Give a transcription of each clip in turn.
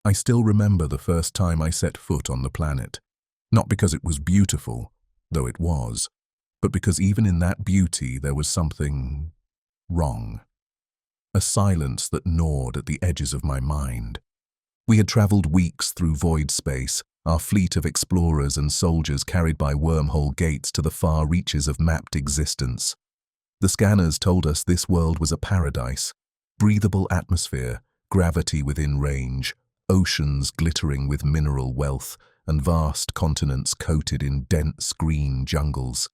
I still remember the first time I set foot on the planet. Not because it was beautiful, though it was, but because even in that beauty there was something wrong. A silence that gnawed at the edges of my mind. We had travelled weeks through void space, our fleet of explorers and soldiers carried by wormhole gates to the far reaches of mapped existence. The scanners told us this world was a paradise, breathable atmosphere, gravity within range, oceans glittering with mineral wealth, and vast continents coated in dense green jungles.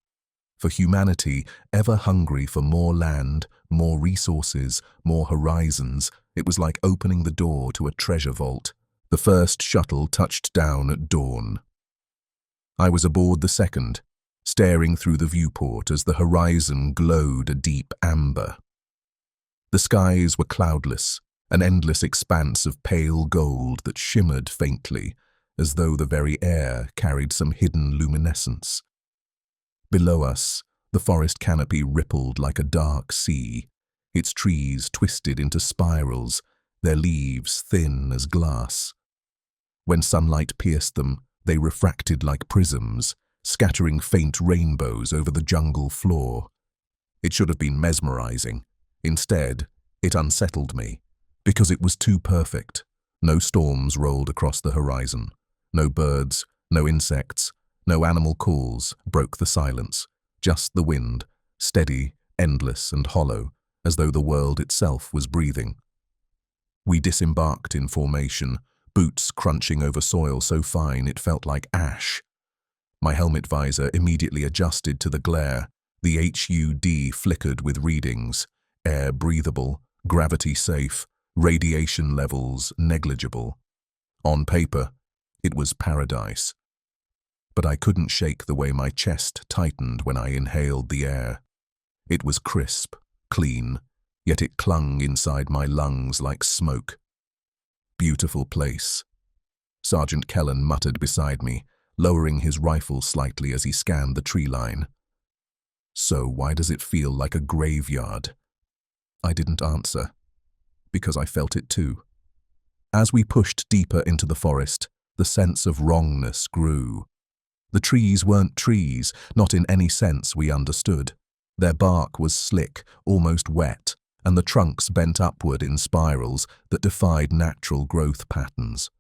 For humanity, ever hungry for more land, more resources, more horizons, it was like opening the door to a treasure vault. The first shuttle touched down at dawn. I was aboard the second, staring through the viewport as the horizon glowed a deep amber. The skies were cloudless, an endless expanse of pale gold that shimmered faintly, as though the very air carried some hidden luminescence. Below us, the forest canopy rippled like a dark sea, its trees twisted into spirals, their leaves thin as glass. When sunlight pierced them, they refracted like prisms, scattering faint rainbows over the jungle floor. It should have been mesmerizing. Instead, it unsettled me, because it was too perfect. No storms rolled across the horizon. No birds, no insects, no animal calls broke the silence. Just the wind, steady, endless and hollow, as though the world itself was breathing. We disembarked in formation, boots crunching over soil so fine it felt like ash. My helmet visor immediately adjusted to the glare. The HUD flickered with readings. Air breathable, gravity safe, radiation levels negligible. On paper, it was paradise. But I couldn't shake the way my chest tightened when I inhaled the air. It was crisp, clean, yet it clung inside my lungs like smoke. Beautiful place. Sergeant Kellen muttered beside me, lowering his rifle slightly as he scanned the tree line. So why does it feel like a graveyard? I didn't answer, because I felt it too. As we pushed deeper into the forest, the sense of wrongness grew. The trees weren't trees, not in any sense we understood. Their bark was slick, almost wet, and the trunks bent upward in spirals that defied natural growth patterns.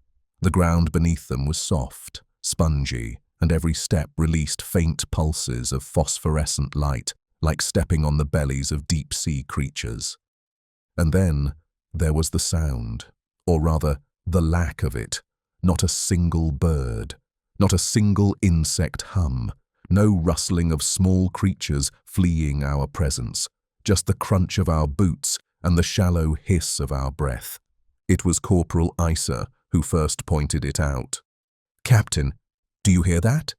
The ground beneath them was soft, spongy, and every step released faint pulses of phosphorescent light, like stepping on the bellies of deep-sea creatures. And then there was the sound, or rather, the lack of it. Not a single bird, not a single insect hum, no rustling of small creatures fleeing our presence, just the crunch of our boots and the shallow hiss of our breath. It was Corporal Isa who first pointed it out. "Captain, do you hear that?"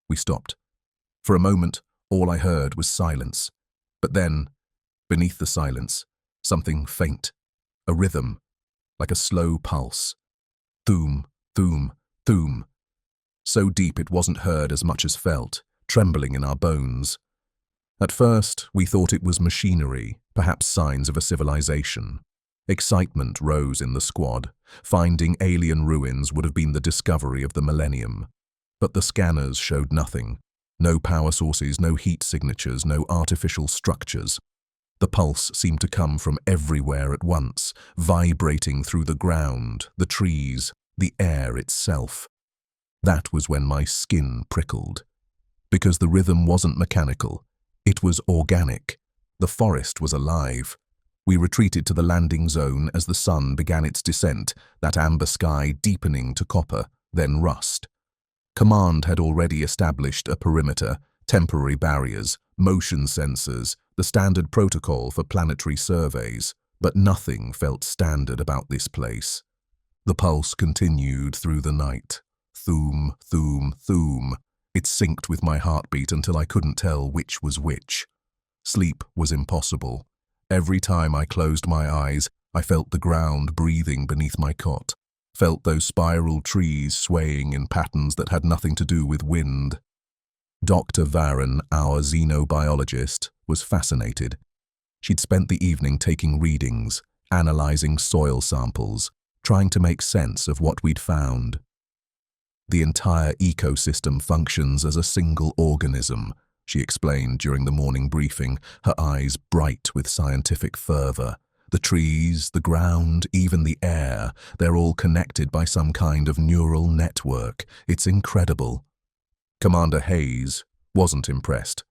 We stopped. For a moment, all I heard was silence. But then, beneath the silence, something faint, a rhythm, like a slow pulse. Thoom, thoom, thoom. So deep it wasn't heard as much as felt, trembling in our bones. At first, we thought it was machinery, perhaps signs of a civilization. Excitement rose in the squad. Finding alien ruins would have been the discovery of the millennium. But the scanners showed nothing. No power sources, no heat signatures, no artificial structures. The pulse seemed to come from everywhere at once, vibrating through the ground, the trees, the air itself. That was when my skin prickled. Because the rhythm wasn't mechanical. It was organic. The forest was alive. We retreated to the landing zone as the sun began its descent, that amber sky deepening to copper, then rust. Command had already established a perimeter, temporary barriers, motion sensors, the standard protocol for planetary surveys, but nothing felt standard about this place. The pulse continued through the night. Thoom, thoom, thoom. It synced with my heartbeat until I couldn't tell which was which. Sleep was impossible. Every time I closed my eyes, I felt the ground breathing beneath my cot, felt those spiral trees swaying in patterns that had nothing to do with wind. Dr. Varren, our xenobiologist, was fascinated. She'd spent the evening taking readings, analyzing soil samples, trying to make sense of what we'd found. The entire ecosystem functions as a single organism, she explained during the morning briefing, her eyes bright with scientific fervor. The trees, the ground, even the air, they're all connected by some kind of neural network. It's incredible. Commander Hayes wasn't impressed.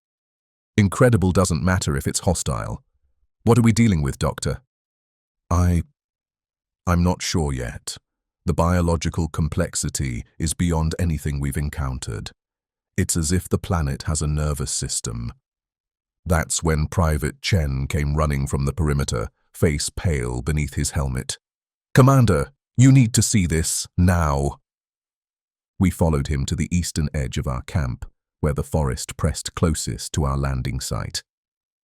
Incredible doesn't matter if it's hostile. What are we dealing with, Doctor? I'm not sure yet. The biological complexity is beyond anything we've encountered. It's as if the planet has a nervous system. That's when Private Chen came running from the perimeter, face pale beneath his helmet. Commander, you need to see this, now. We followed him to the eastern edge of our camp, where the forest pressed closest to our landing site.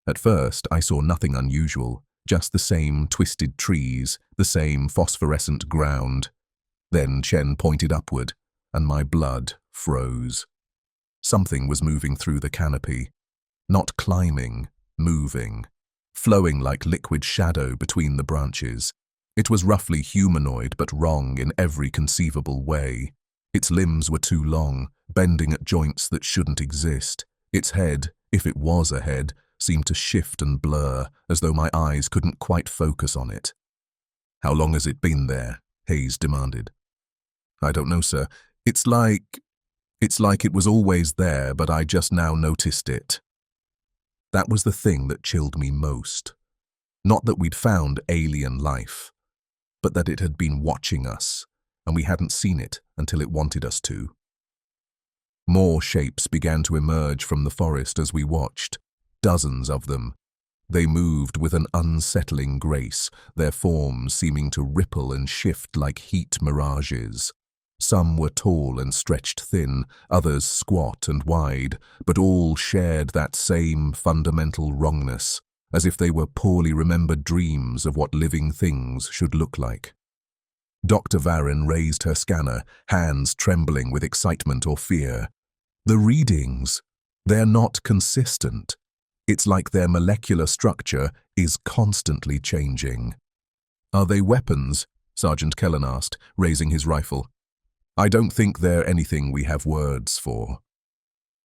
At first, I saw nothing unusual, just the same twisted trees, the same phosphorescent ground. Then Chen pointed upward, and my blood froze. Something was moving through the canopy. Not climbing, moving, flowing like liquid shadow between the branches. It was roughly humanoid but wrong in every conceivable way. Its limbs were too long, bending at joints that shouldn't exist. Its head, if it was a head, seemed to shift and blur, as though my eyes couldn't quite focus on it. How long has it been there? Hayes demanded. I don't know, sir. It's like it was always there, but I just now noticed it. That was the thing that chilled me most. Not that we'd found alien life, but that it had been watching us, and we hadn't seen it until it wanted us to. More shapes began to emerge from the forest as we watched, dozens of them. They moved with an unsettling grace, their forms seeming to ripple and shift like heat mirages. Some were tall and stretched thin, others squat and wide, but all shared that same fundamental wrongness, as if they were poorly remembered dreams of what living things should look like. Dr. Varin raised her scanner, hands trembling with excitement or fear. The readings, they're not consistent. It's like their molecular structure is constantly changing. Are they weapons? Sergeant Kellen asked, raising his rifle. I don't think they're anything we have words for.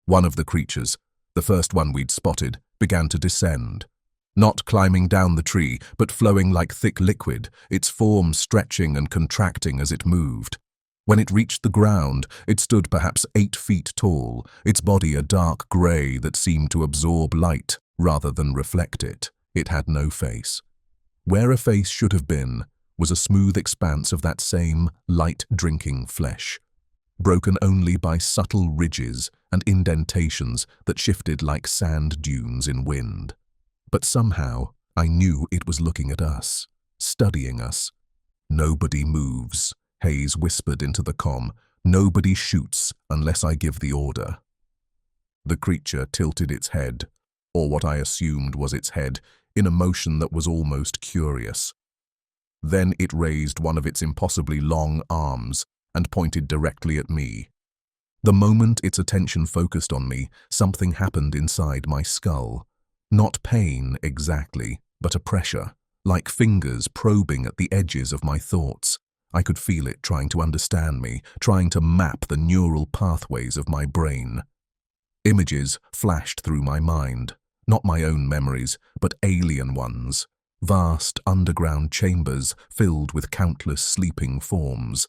One of the creatures, the first one we'd spotted, began to descend. Not climbing down the tree, but flowing like thick liquid, its form stretching and contracting as it moved. When it reached the ground, it stood perhaps 8 feet tall, its body a dark grey that seemed to absorb light rather than reflect it. It had no face. Where a face should have been was a smooth expanse of that same light-drinking flesh, broken only by subtle ridges and indentations that shifted like sand dunes in wind. But somehow, I knew it was looking at us, studying us. Nobody moves, Hayes whispered into the comm. Nobody shoots unless I give the order. The creature tilted its head, or what I assumed was its head, in a motion that was almost curious. Then it raised one of its impossibly long arms and pointed directly at me. The moment its attention focused on me, something happened inside my skull. Not pain exactly, but a pressure, like fingers probing at the edges of my thoughts. I could feel it trying to understand me, trying to map the neural pathways of my brain. Images flashed through my mind, not my own memories, but alien ones. Vast underground chambers filled with countless sleeping forms.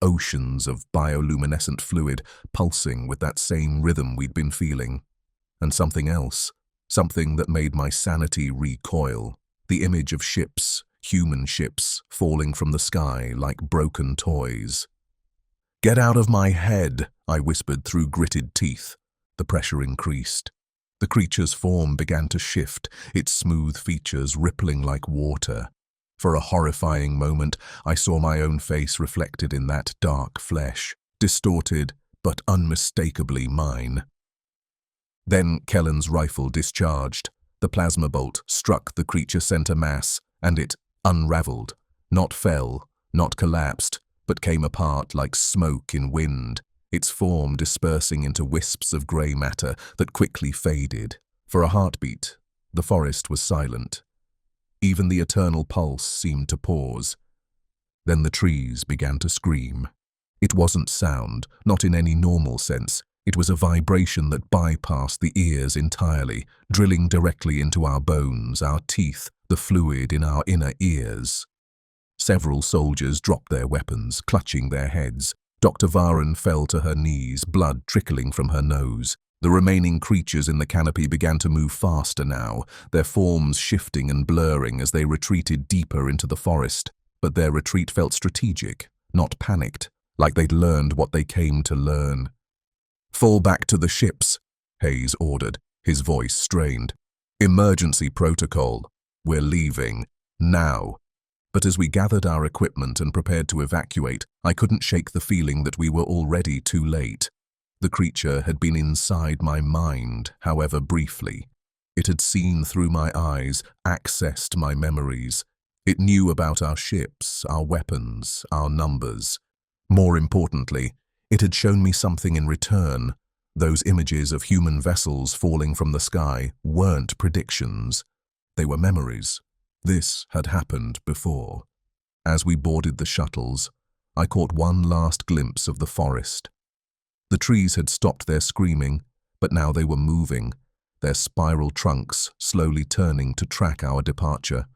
Oceans of bioluminescent fluid pulsing with that same rhythm we'd been feeling. And something else, something that made my sanity recoil. The image of ships, human ships, falling from the sky like broken toys. Get out of my head, I whispered through gritted teeth. The pressure increased. The creature's form began to shift, its smooth features rippling like water. For a horrifying moment, I saw my own face reflected in that dark flesh, distorted but unmistakably mine. Then Kellen's rifle discharged. The plasma bolt struck the creature center mass, and it unraveled, not fell, not collapsed, but came apart like smoke in wind, its form dispersing into wisps of grey matter that quickly faded. For a heartbeat, the forest was silent. Even the eternal pulse seemed to pause. Then the trees began to scream. It wasn't sound, not in any normal sense. It was a vibration that bypassed the ears entirely, drilling directly into our bones, our teeth, the fluid in our inner ears. Several soldiers dropped their weapons, clutching their heads. Dr. Varan fell to her knees, blood trickling from her nose. The remaining creatures in the canopy began to move faster now, their forms shifting and blurring as they retreated deeper into the forest. But their retreat felt strategic, not panicked, like they'd learned what they came to learn. "Fall back to the ships," Hayes ordered, his voice strained. "Emergency protocol. We're leaving. Now." But as we gathered our equipment and prepared to evacuate, I couldn't shake the feeling that we were already too late. The creature had been inside my mind, however briefly. It had seen through my eyes, accessed my memories. It knew about our ships, our weapons, our numbers. More importantly, it had shown me something in return. Those images of human vessels falling from the sky weren't predictions. They were memories. This had happened before. As we boarded the shuttles, I caught one last glimpse of the forest. The trees had stopped their screaming, but now they were moving, their spiral trunks slowly turning to track our departure.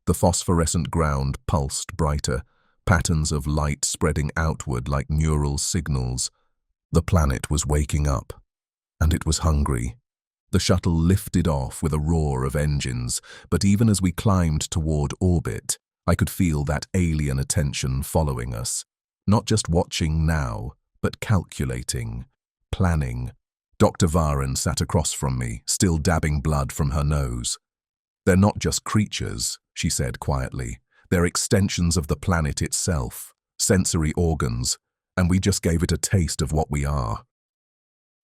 The phosphorescent ground pulsed brighter, patterns of light spreading outward like neural signals. The planet was waking up, and it was hungry. The shuttle lifted off with a roar of engines, but even as we climbed toward orbit, I could feel that alien attention following us. Not just watching now, but calculating, planning. Dr. Varan sat across from me, still dabbing blood from her nose. "They're not just creatures," she said quietly. "They're extensions of the planet itself, sensory organs, and we just gave it a taste of what we are."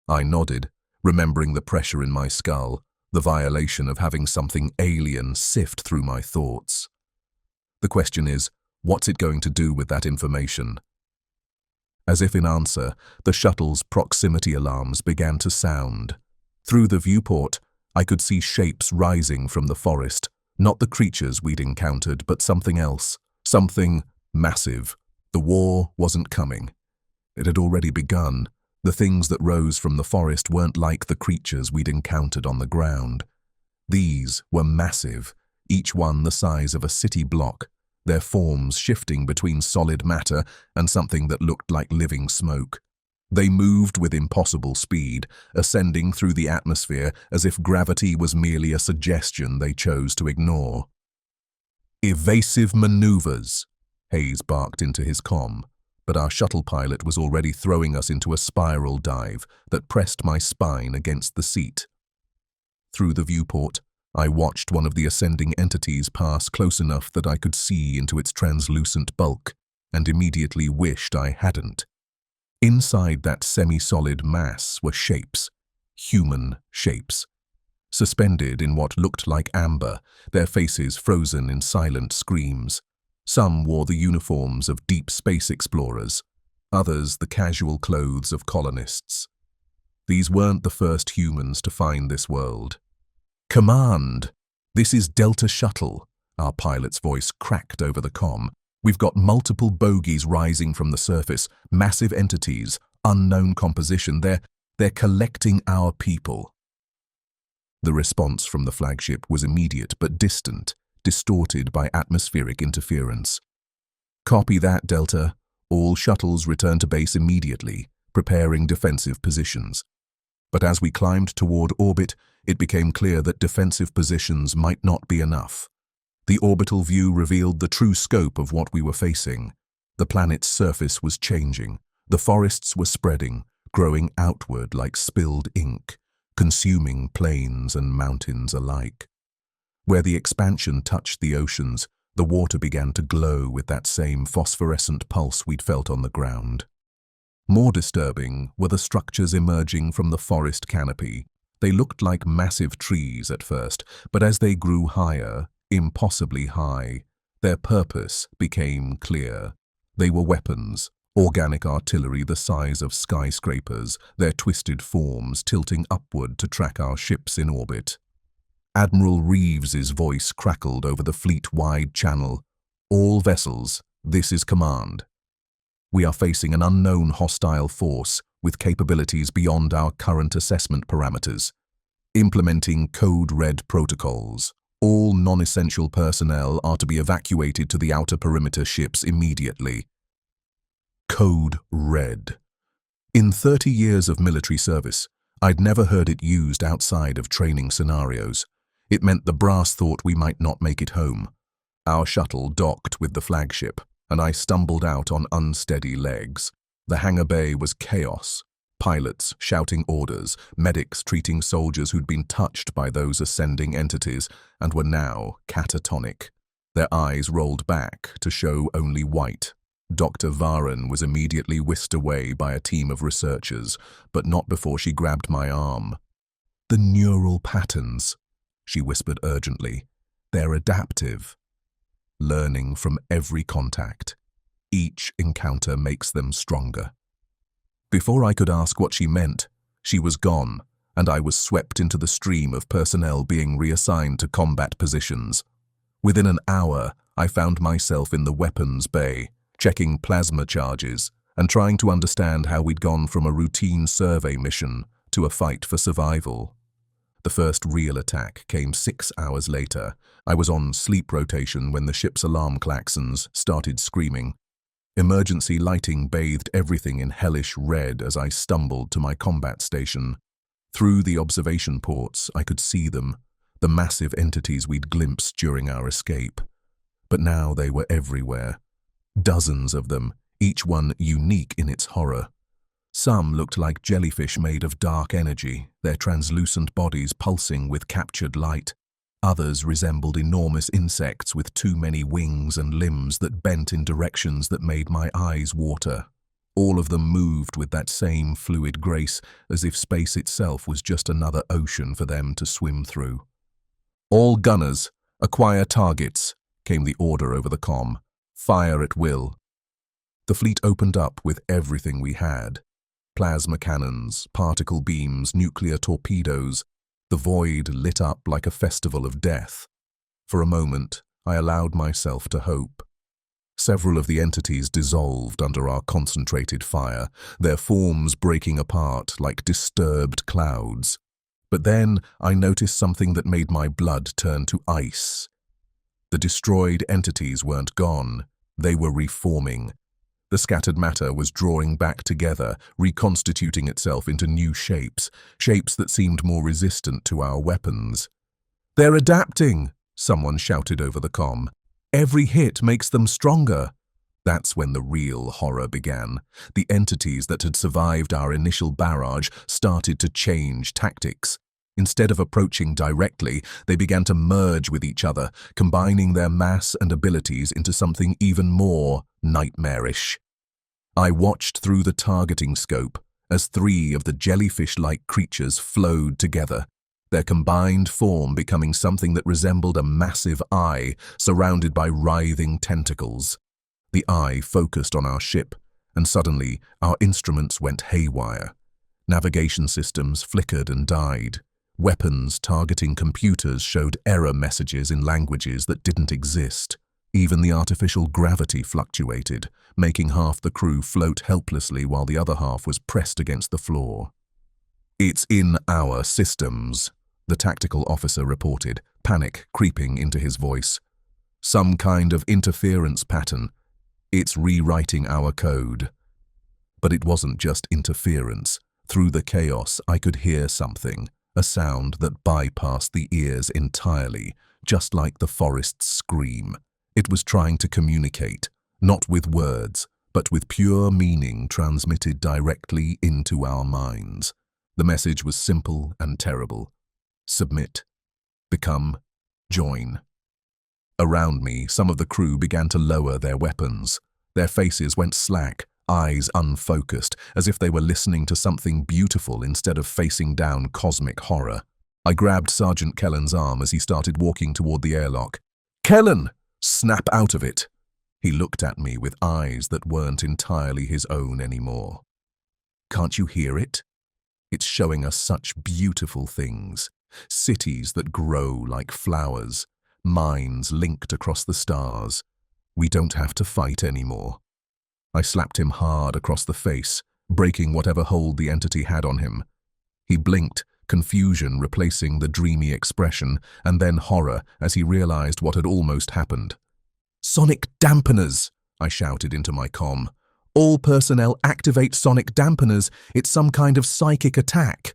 I nodded, remembering the pressure in my skull, the violation of having something alien sift through my thoughts. The question is, what's it going to do with that information? As if in answer, the shuttle's proximity alarms began to sound. Through the viewport, I could see shapes rising from the forest, not the creatures we'd encountered, but something else, something massive. The war wasn't coming. It had already begun. The things that rose from the forest weren't like the creatures we'd encountered on the ground. These were massive, each one the size of a city block, their forms shifting between solid matter and something that looked like living smoke. They moved with impossible speed, ascending through the atmosphere as if gravity was merely a suggestion they chose to ignore. "Evasive maneuvers," Hayes barked into his comm, but our shuttle pilot was already throwing us into a spiral dive that pressed my spine against the seat. Through the viewport, I watched one of the ascending entities pass close enough that I could see into its translucent bulk, and immediately wished I hadn't. Inside that semi-solid mass were shapes, human shapes. Suspended in what looked like amber, their faces frozen in silent screams. Some wore the uniforms of deep space explorers, others the casual clothes of colonists. These weren't the first humans to find this world. "Command! This is Delta Shuttle," our pilot's voice cracked over the comm. "We've got multiple bogies rising from the surface, massive entities, unknown composition. They're collecting our people." The response from the flagship was immediate but distant, distorted by atmospheric interference. "Copy that, Delta. All shuttles return to base immediately, preparing defensive positions." But as we climbed toward orbit, it became clear that defensive positions might not be enough. The orbital view revealed the true scope of what we were facing. The planet's surface was changing. The forests were spreading, growing outward like spilled ink, consuming plains and mountains alike. Where the expansion touched the oceans, the water began to glow with that same phosphorescent pulse we'd felt on the ground. More disturbing were the structures emerging from the forest canopy. They looked like massive trees at first, but as they grew higher, impossibly high, their purpose became clear. They were weapons, organic artillery the size of skyscrapers, their twisted forms tilting upward to track our ships in orbit. Admiral Reeves's voice crackled over the fleet-wide channel. "All vessels, This is command. We are facing an unknown hostile force with capabilities beyond our current assessment parameters. Implementing Code Red protocols. All non-essential personnel are to be evacuated to the outer perimeter ships immediately. Code Red. In 30 years of military service, I'd never heard it used outside of training scenarios. It meant the brass thought we might not make it home. Our shuttle docked with the flagship, and I stumbled out on unsteady legs. The hangar bay was chaos. Pilots shouting orders, medics treating soldiers who'd been touched by those ascending entities and were now catatonic. Their eyes rolled back to show only white. Dr. Varan was immediately whisked away by a team of researchers, but not before she grabbed my arm. "The neural patterns," she whispered urgently. "They're adaptive. Learning from every contact. Each encounter makes them stronger." Before I could ask what she meant, she was gone, and I was swept into the stream of personnel being reassigned to combat positions. Within an hour, I found myself in the weapons bay, checking plasma charges and trying to understand how we'd gone from a routine survey mission to a fight for survival. The first real attack came 6 hours later. I was on sleep rotation when the ship's alarm klaxons started screaming. Emergency lighting bathed everything in hellish red as I stumbled to my combat station. Through the observation ports, I could see them, the massive entities we'd glimpsed during our escape. But now they were everywhere. Dozens of them, each one unique in its horror. Some looked like jellyfish made of dark energy, their translucent bodies pulsing with captured light. Others resembled enormous insects with too many wings and limbs that bent in directions that made my eyes water. All of them moved with that same fluid grace, as if space itself was just another ocean for them to swim through. "All gunners, acquire targets," came the order over the comm. "Fire at will." The fleet opened up with everything we had. Plasma cannons, particle beams, nuclear torpedoes. The void lit up like a festival of death. For a moment, I allowed myself to hope. Several of the entities dissolved under our concentrated fire, their forms breaking apart like disturbed clouds. But then I noticed something that made my blood turn to ice. The destroyed entities weren't gone, they were reforming. The scattered matter was drawing back together, reconstituting itself into new shapes that seemed more resistant to our weapons. "They're adapting," someone shouted over the comm. "Every hit makes them stronger." That's when the real horror began. The entities that had survived our initial barrage started to change tactics. Instead of approaching directly, they began to merge with each other, combining their mass and abilities into something even more nightmarish. I watched through the targeting scope as 3 of the jellyfish-like creatures flowed together, their combined form becoming something that resembled a massive eye surrounded by writhing tentacles. The eye focused on our ship, and suddenly our instruments went haywire. Navigation systems flickered and died. Weapons targeting computers showed error messages in languages that didn't exist. Even the artificial gravity fluctuated, making half the crew float helplessly while the other half was pressed against the floor. "It's in our systems," the tactical officer reported, panic creeping into his voice. "Some kind of interference pattern. It's rewriting our code." But it wasn't just interference. Through the chaos, I could hear something. A sound that bypassed the ears entirely, just like the forest's scream. It was trying to communicate, not with words, but with pure meaning transmitted directly into our minds. The message was simple and terrible. Submit. Become. Join. Around me, some of the crew began to lower their weapons. Their faces went slack, eyes unfocused, as if they were listening to something beautiful instead of facing down cosmic horror. I grabbed Sergeant Kellen's arm as he started walking toward the airlock. "Kellen! Snap out of it!" He looked at me with eyes that weren't entirely his own anymore. "Can't you hear it? It's showing us such beautiful things. Cities that grow like flowers, minds linked across the stars. We don't have to fight anymore. I slapped him hard across the face, breaking whatever hold the entity had on him. He blinked, confusion replacing the dreamy expression, and then horror as he realized what had almost happened. "Sonic dampeners!" I shouted into my comm. "All personnel activate sonic dampeners. It's some kind of psychic attack."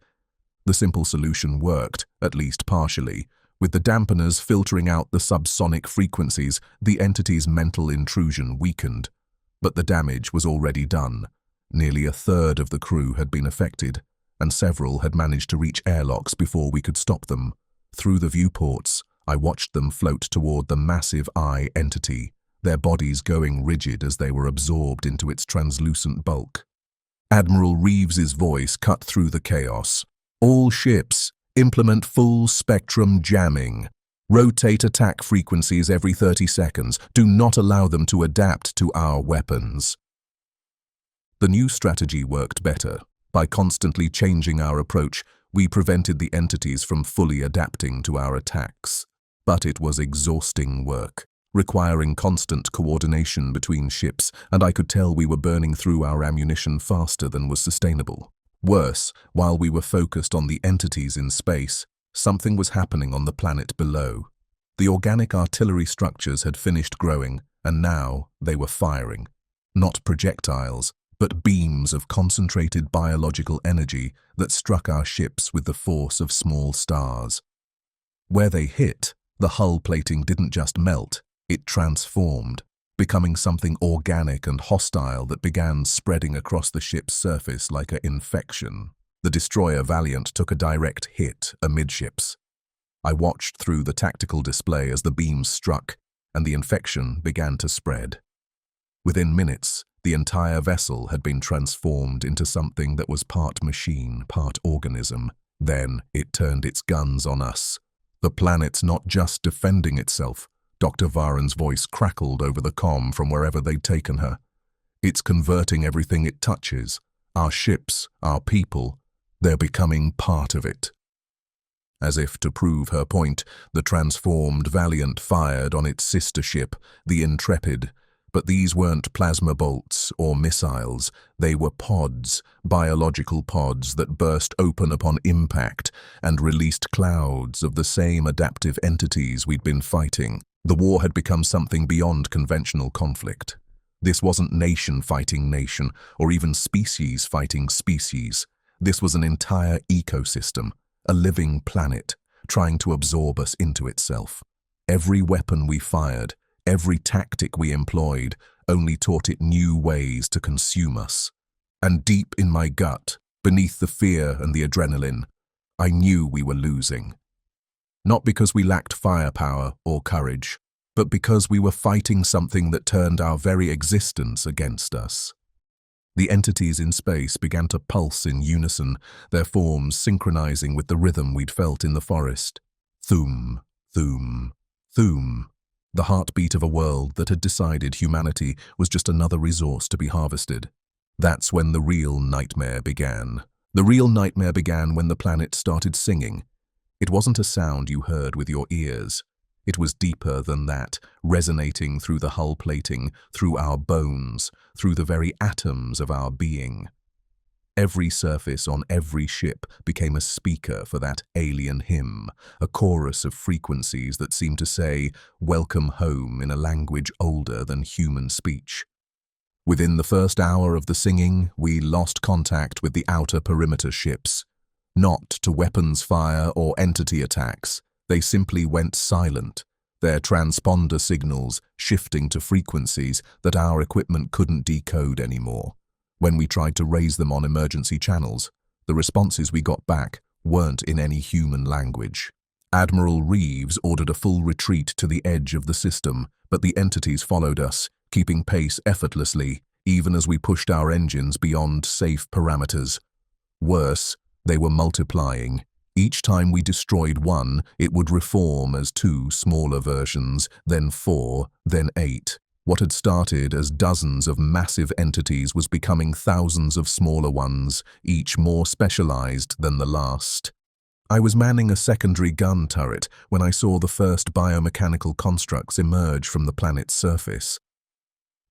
The simple solution worked, at least partially. With the dampeners filtering out the subsonic frequencies, the entity's mental intrusion weakened. But the damage was already done. Nearly a third of the crew had been affected, and several had managed to reach airlocks before we could stop them. Through the viewports, I watched them float toward the massive eye entity, their bodies going rigid as they were absorbed into its translucent bulk. Admiral Reeves's voice cut through the chaos. "All ships, implement full-spectrum jamming. Rotate attack frequencies every 30 seconds. Do not allow them to adapt to our weapons." The new strategy worked better. By constantly changing our approach, we prevented the entities from fully adapting to our attacks. But it was exhausting work, requiring constant coordination between ships, and I could tell we were burning through our ammunition faster than was sustainable. Worse, while we were focused on the entities in space, something was happening on the planet below. The organic artillery structures had finished growing, and now they were firing. Not projectiles, but beams of concentrated biological energy that struck our ships with the force of small stars. Where they hit, the hull plating didn't just melt, it transformed, becoming something organic and hostile that began spreading across the ship's surface like an infection. The destroyer Valiant took a direct hit amidships. I watched through the tactical display as the beams struck, and the infection began to spread. Within minutes, the entire vessel had been transformed into something that was part machine, part organism. Then it turned its guns on us. The planet's not just defending itself. Dr. Varen's voice crackled over the comm from wherever they'd taken her. It's converting everything it touches. Our ships, our people, they're becoming part of it. As if to prove her point, the transformed Valiant fired on its sister ship, the Intrepid. But these weren't plasma bolts or missiles. They were pods, biological pods that burst open upon impact and released clouds of the same adaptive entities we'd been fighting. The war had become something beyond conventional conflict. This wasn't nation fighting nation, or even species fighting species. This was an entire ecosystem, a living planet, trying to absorb us into itself. Every weapon we fired, every tactic we employed, only taught it new ways to consume us. And deep in my gut, beneath the fear and the adrenaline, I knew we were losing. Not because we lacked firepower or courage, but because we were fighting something that turned our very existence against us. The entities in space began to pulse in unison, their forms synchronizing with the rhythm we'd felt in the forest. Thum, thum, thum. The heartbeat of a world that had decided humanity was just another resource to be harvested. That's when the real nightmare began. The real nightmare began when the planet started singing. It wasn't a sound you heard with your ears. It was deeper than that, resonating through the hull plating, through our bones, through the very atoms of our being. Every surface on every ship became a speaker for that alien hymn, a chorus of frequencies that seemed to say, "Welcome home," in a language older than human speech. Within the first hour of the singing, we lost contact with the outer perimeter ships. Not to weapons fire or entity attacks. They simply went silent, their transponder signals shifting to frequencies that our equipment couldn't decode anymore. When we tried to raise them on emergency channels, the responses we got back weren't in any human language. Admiral Reeves ordered a full retreat to the edge of the system, but the entities followed us, keeping pace effortlessly, even as we pushed our engines beyond safe parameters. Worse, they were multiplying. Each time we destroyed one, it would reform as 2 smaller versions, then 4, then 8. What had started as dozens of massive entities was becoming thousands of smaller ones, each more specialized than the last. I was manning a secondary gun turret when I saw the first biomechanical constructs emerge from the planet's surface.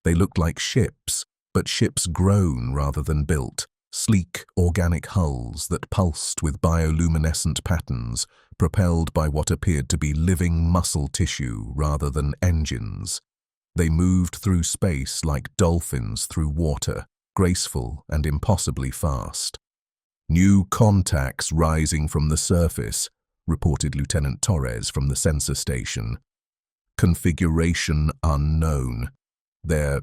They looked like ships, but ships grown rather than built. Sleek, organic hulls that pulsed with bioluminescent patterns, propelled by what appeared to be living muscle tissue rather than engines. They moved through space like dolphins through water, graceful and impossibly fast. "New contacts rising from the surface," reported Lieutenant Torres from the sensor station. "Configuration unknown. They're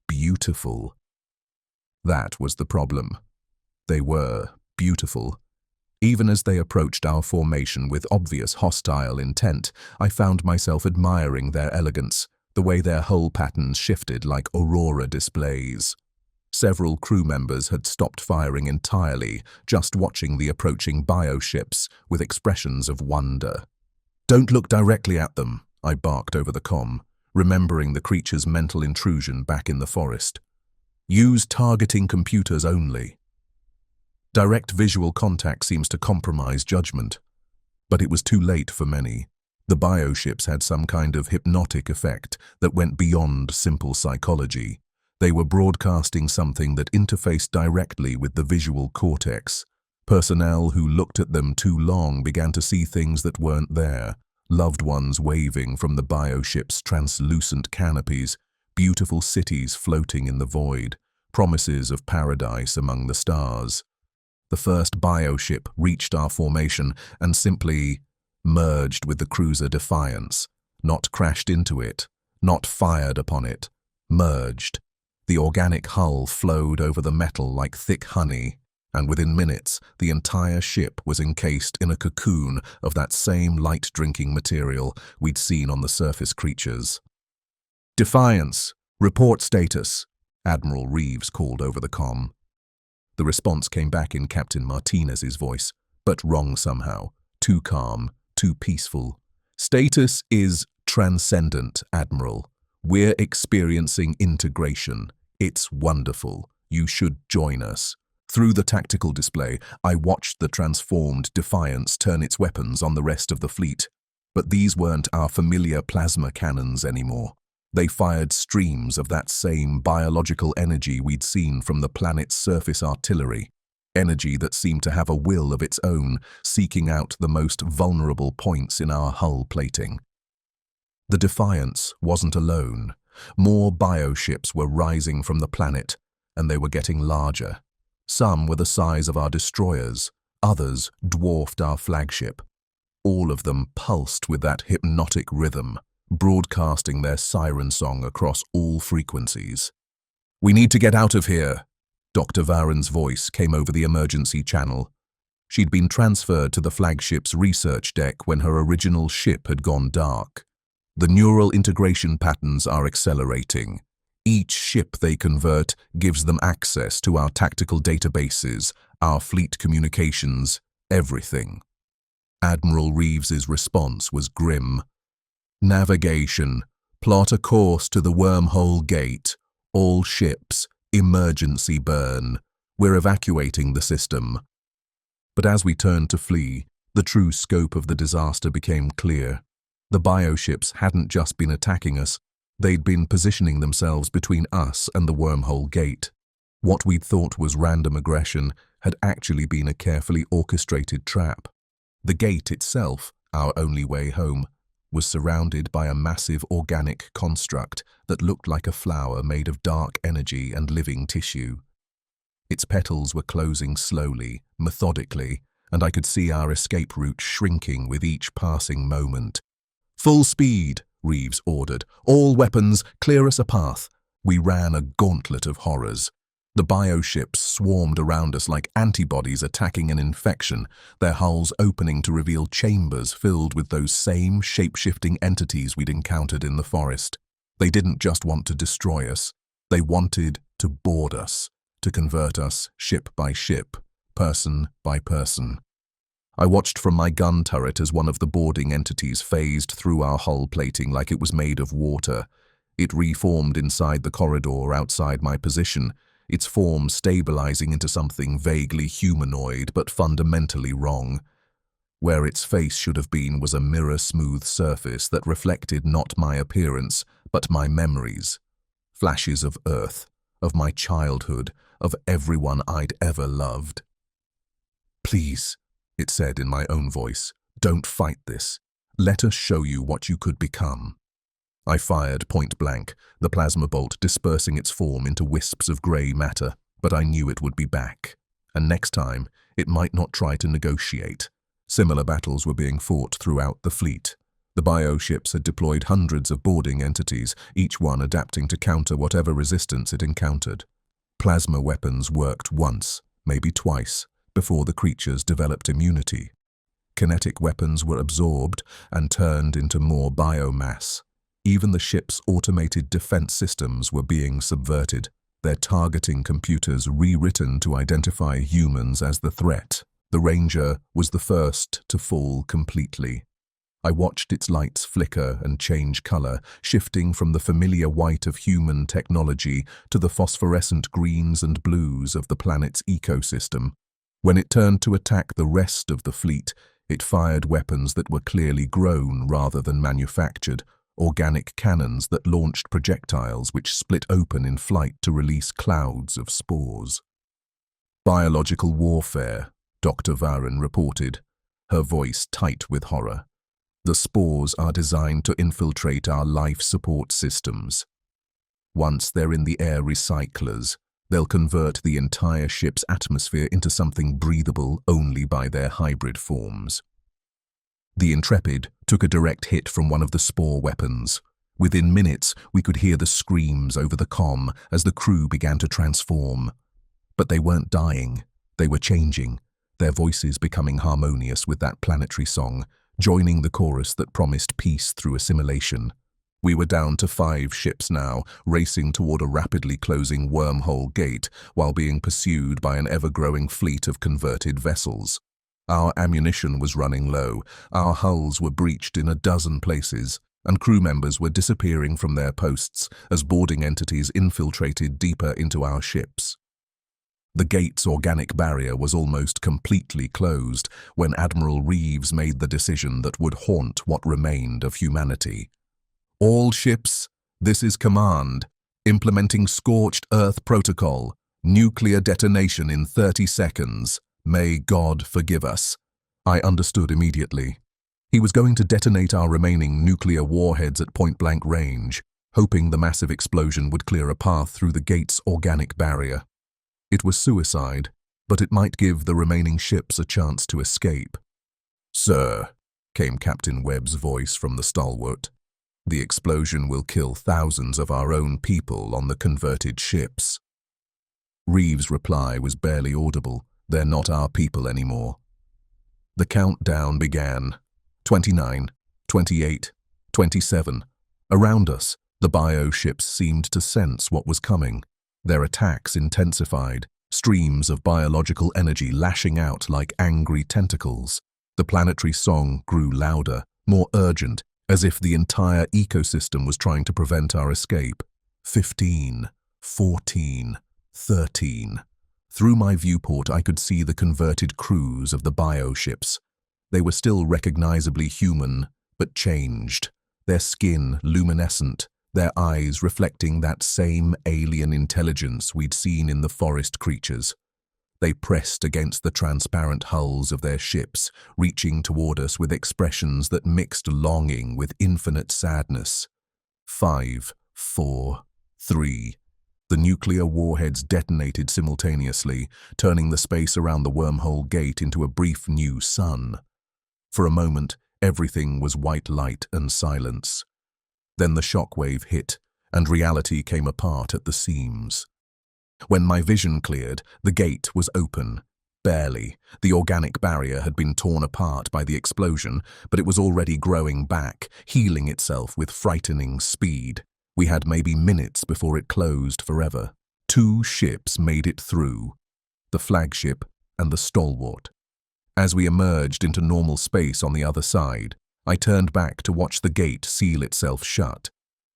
beautiful." That was the problem. They were beautiful. Even as they approached our formation with obvious hostile intent, I found myself admiring their elegance, the way their hull patterns shifted like aurora displays. Several crew members had stopped firing entirely, just watching the approaching bioships with expressions of wonder. "Don't look directly at them," I barked over the comm, remembering the creature's mental intrusion back in the forest. "Use targeting computers only." Direct visual contact seems to compromise judgment. But it was too late for many. The bioships had some kind of hypnotic effect that went beyond simple psychology. They were broadcasting something that interfaced directly with the visual cortex. Personnel who looked at them too long began to see things that weren't there. Loved ones waving from the bioship's translucent canopies, beautiful cities floating in the void, promises of paradise among the stars. The first bioship reached our formation and simply merged with the cruiser Defiance, not crashed into it, not fired upon it, merged. The organic hull flowed over the metal like thick honey, and within minutes the entire ship was encased in a cocoon of that same light-drinking material we'd seen on the surface creatures. "Defiance, report status," Admiral Reeves called over the comm. The response came back in Captain Martinez's voice, but wrong somehow. Too calm, too peaceful. "Status is transcendent, Admiral. We're experiencing integration. It's wonderful. You should join us." Through the tactical display, I watched the transformed Defiance turn its weapons on the rest of the fleet. But these weren't our familiar plasma cannons anymore. They fired streams of that same biological energy we'd seen from the planet's surface artillery. Energy that seemed to have a will of its own, seeking out the most vulnerable points in our hull plating. The Defiance wasn't alone. More bioships were rising from the planet, and they were getting larger. Some were the size of our destroyers, others dwarfed our flagship. All of them pulsed with that hypnotic rhythm, broadcasting their siren song across all frequencies. "We need to get out of here," Dr. Varen's voice came over the emergency channel. She'd been transferred to the flagship's research deck when her original ship had gone dark. "The neural integration patterns are accelerating. Each ship they convert gives them access to our tactical databases, our fleet communications, everything." Admiral Reeves's response was grim. "Navigation. Plot a course to the wormhole gate. All ships. Emergency burn. We're evacuating the system." But as we turned to flee, the true scope of the disaster became clear. The bioships hadn't just been attacking us. They'd been positioning themselves between us and the wormhole gate. What we'd thought was random aggression had actually been a carefully orchestrated trap. The gate itself, our only way home, was surrounded by a massive organic construct that looked like a flower made of dark energy and living tissue. Its petals were closing slowly, methodically, and I could see our escape route shrinking with each passing moment. "Full speed," Reeves ordered. "All weapons, clear us a path." We ran a gauntlet of horrors. The bioships swarmed around us like antibodies attacking an infection, their hulls opening to reveal chambers filled with those same shape-shifting entities we'd encountered in the forest. They didn't just want to destroy us. They wanted to board us, to convert us ship by ship, person by person. I watched from my gun turret as one of the boarding entities phased through our hull plating like it was made of water. It reformed inside the corridor outside my position, its form stabilizing into something vaguely humanoid but fundamentally wrong. Where its face should have been was a mirror-smooth surface that reflected not my appearance, but my memories. Flashes of Earth, of my childhood, of everyone I'd ever loved. "Please," it said in my own voice, "don't fight this. Let us show you what you could become." I fired point blank, the plasma bolt dispersing its form into wisps of grey matter, but I knew it would be back. And next time, it might not try to negotiate. Similar battles were being fought throughout the fleet. The bioships had deployed hundreds of boarding entities, each one adapting to counter whatever resistance it encountered. Plasma weapons worked once, maybe twice, before the creatures developed immunity. Kinetic weapons were absorbed and turned into more biomass. Even the ship's automated defense systems were being subverted, their targeting computers rewritten to identify humans as the threat. The Ranger was the first to fall completely. I watched its lights flicker and change color, shifting from the familiar white of human technology to the phosphorescent greens and blues of the planet's ecosystem. When it turned to attack the rest of the fleet, it fired weapons that were clearly grown rather than manufactured, organic cannons that launched projectiles which split open in flight to release clouds of spores. "Biological warfare," Dr. Varen reported, her voice tight with horror. "The spores are designed to infiltrate our life support systems. Once they're in the air recyclers, they'll convert the entire ship's atmosphere into something breathable only by their hybrid forms." The Intrepid took a direct hit from one of the spore weapons. Within minutes, we could hear the screams over the comm as the crew began to transform. But they weren't dying, they were changing, their voices becoming harmonious with that planetary song, joining the chorus that promised peace through assimilation. We were down to 5 ships now, racing toward a rapidly closing wormhole gate while being pursued by an ever-growing fleet of converted vessels. Our ammunition was running low, our hulls were breached in a dozen places, and crew members were disappearing from their posts as boarding entities infiltrated deeper into our ships. The gate's organic barrier was almost completely closed when Admiral Reeves made the decision that would haunt what remained of humanity. "All ships, this is command. Implementing Scorched Earth Protocol. Nuclear detonation in 30 seconds. May God forgive us." I understood immediately. He was going to detonate our remaining nuclear warheads at point-blank range, hoping the massive explosion would clear a path through the gate's organic barrier. It was suicide, but it might give the remaining ships a chance to escape. "Sir," came Captain Webb's voice from the stalwart, "the explosion will kill thousands of our own people on the converted ships." Reeves' reply was barely audible. "They're not our people anymore." The countdown began. 29, 28, 27. Around us, the bioships seemed to sense what was coming. Their attacks intensified, streams of biological energy lashing out like angry tentacles. The planetary song grew louder, more urgent, as if the entire ecosystem was trying to prevent our escape. 15, 14, 13. Through my viewport, I could see the converted crews of the bioships. They were still recognizably human, but changed. Their skin luminescent, their eyes reflecting that same alien intelligence we'd seen in the forest creatures. They pressed against the transparent hulls of their ships, reaching toward us with expressions that mixed longing with infinite sadness. 5, 4, 3. The nuclear warheads detonated simultaneously, turning the space around the wormhole gate into a brief new sun. For a moment, everything was white light and silence. Then the shockwave hit, and reality came apart at the seams. When my vision cleared, the gate was open. Barely. The organic barrier had been torn apart by the explosion, but it was already growing back, healing itself with frightening speed. We had maybe minutes before it closed forever. 2 ships made it through, the flagship and the stalwart. As we emerged into normal space on the other side, I turned back to watch the gate seal itself shut.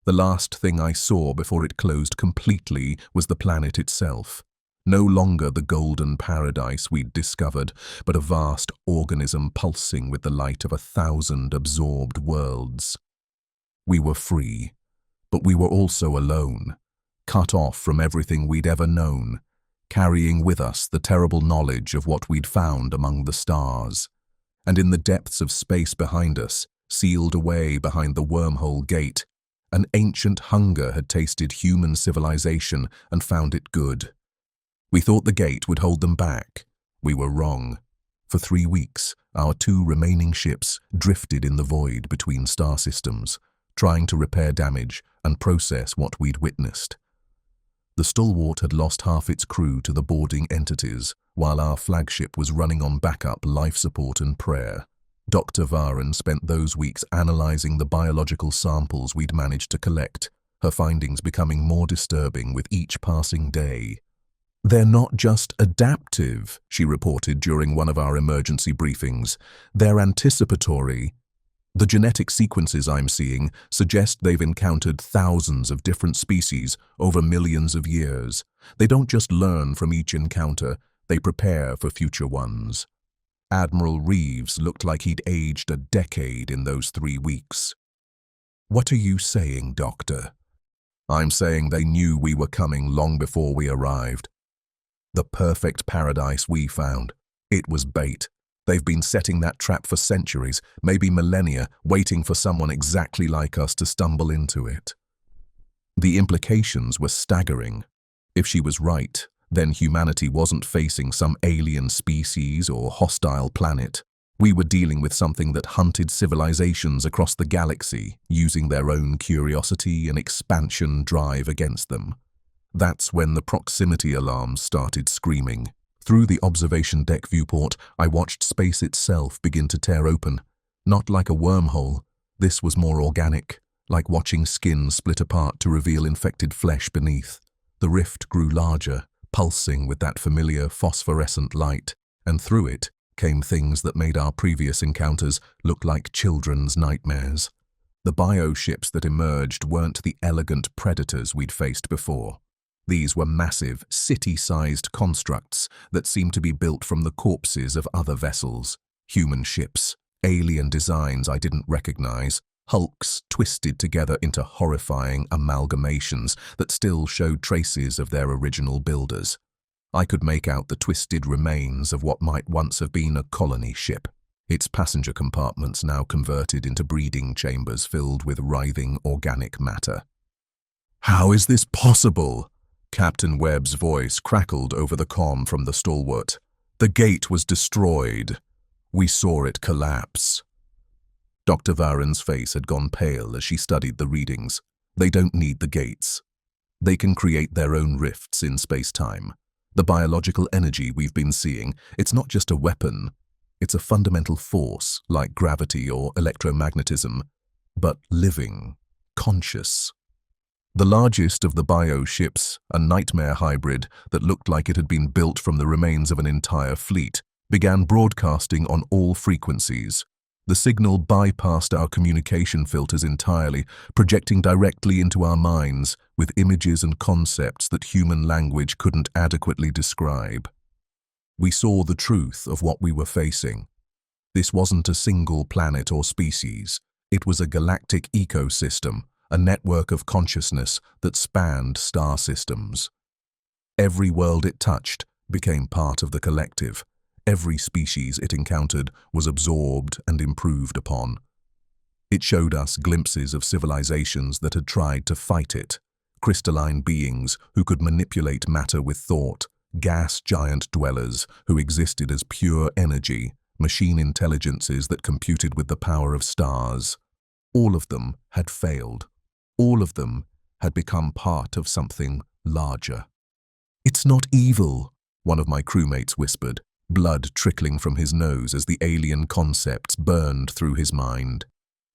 The last thing I saw before it closed completely was the planet itself. No longer the golden paradise we'd discovered, but a vast organism pulsing with the light of 1,000 absorbed worlds. We were free. But we were also alone. cut off from everything we'd ever known, carrying with us the terrible knowledge of what we'd found among the stars. And in the depths of space behind us, sealed away behind the wormhole gate, an ancient hunger had tasted human civilization and found it good. We thought the gate would hold them back. We were wrong. For 3 weeks, our 2 remaining ships drifted in the void between star systems, trying to repair damage and process what we'd witnessed. The Stalwart had lost half its crew to the boarding entities, while our flagship was running on backup life support and prayer. Dr. Varan spent those weeks analyzing the biological samples we'd managed to collect, her findings becoming more disturbing with each passing day. "They're not just adaptive," she reported during one of our emergency briefings. "They're anticipatory. The genetic sequences I'm seeing suggest they've encountered thousands of different species over millions of years. They don't just learn from each encounter, they prepare for future ones." Admiral Reeves looked like he'd aged a decade in those 3 weeks. "What are you saying, Doctor?" "I'm saying they knew we were coming long before we arrived. The perfect paradise we found. It was bait. They've been setting that trap for centuries, maybe millennia, waiting for someone exactly like us to stumble into it." The implications were staggering. If she was right, then humanity wasn't facing some alien species or hostile planet. We were dealing with something that hunted civilizations across the galaxy, using their own curiosity and expansion drive against them. That's when the proximity alarms started screaming. Through the observation deck viewport, I watched space itself begin to tear open. Not like a wormhole. This was more organic, like watching skin split apart to reveal infected flesh beneath. The rift grew larger, pulsing with that familiar phosphorescent light, and through it came things that made our previous encounters look like children's nightmares. The bioships that emerged weren't the elegant predators we'd faced before. These were massive, city-sized constructs that seemed to be built from the corpses of other vessels. Human ships, alien designs I didn't recognize, hulks twisted together into horrifying amalgamations that still showed traces of their original builders. I could make out the twisted remains of what might once have been a colony ship, its passenger compartments now converted into breeding chambers filled with writhing organic matter. "How is this possible?" Captain Webb's voice crackled over the comm from the Stalwart. "The gate was destroyed. We saw it collapse." Dr. Varan's face had gone pale as she studied the readings. They don't need the gates. They can create their own rifts in space-time. The biological energy we've been seeing, it's not just a weapon. It's a fundamental force, like gravity or electromagnetism, but living, conscious. The largest of the bioships, a nightmare hybrid that looked like it had been built from the remains of an entire fleet, began broadcasting on all frequencies. The signal bypassed our communication filters entirely, projecting directly into our minds with images and concepts that human language couldn't adequately describe. We saw the truth of what we were facing. This wasn't a single planet or species. It was a galactic ecosystem, a network of consciousness that spanned star systems. Every world it touched became part of the collective. Every species it encountered was absorbed and improved upon. It showed us glimpses of civilizations that had tried to fight it, crystalline beings who could manipulate matter with thought, gas giant dwellers who existed as pure energy, machine intelligences that computed with the power of stars. All of them had failed. All of them had become part of something larger. "It's not evil," one of my crewmates whispered, blood trickling from his nose as the alien concepts burned through his mind.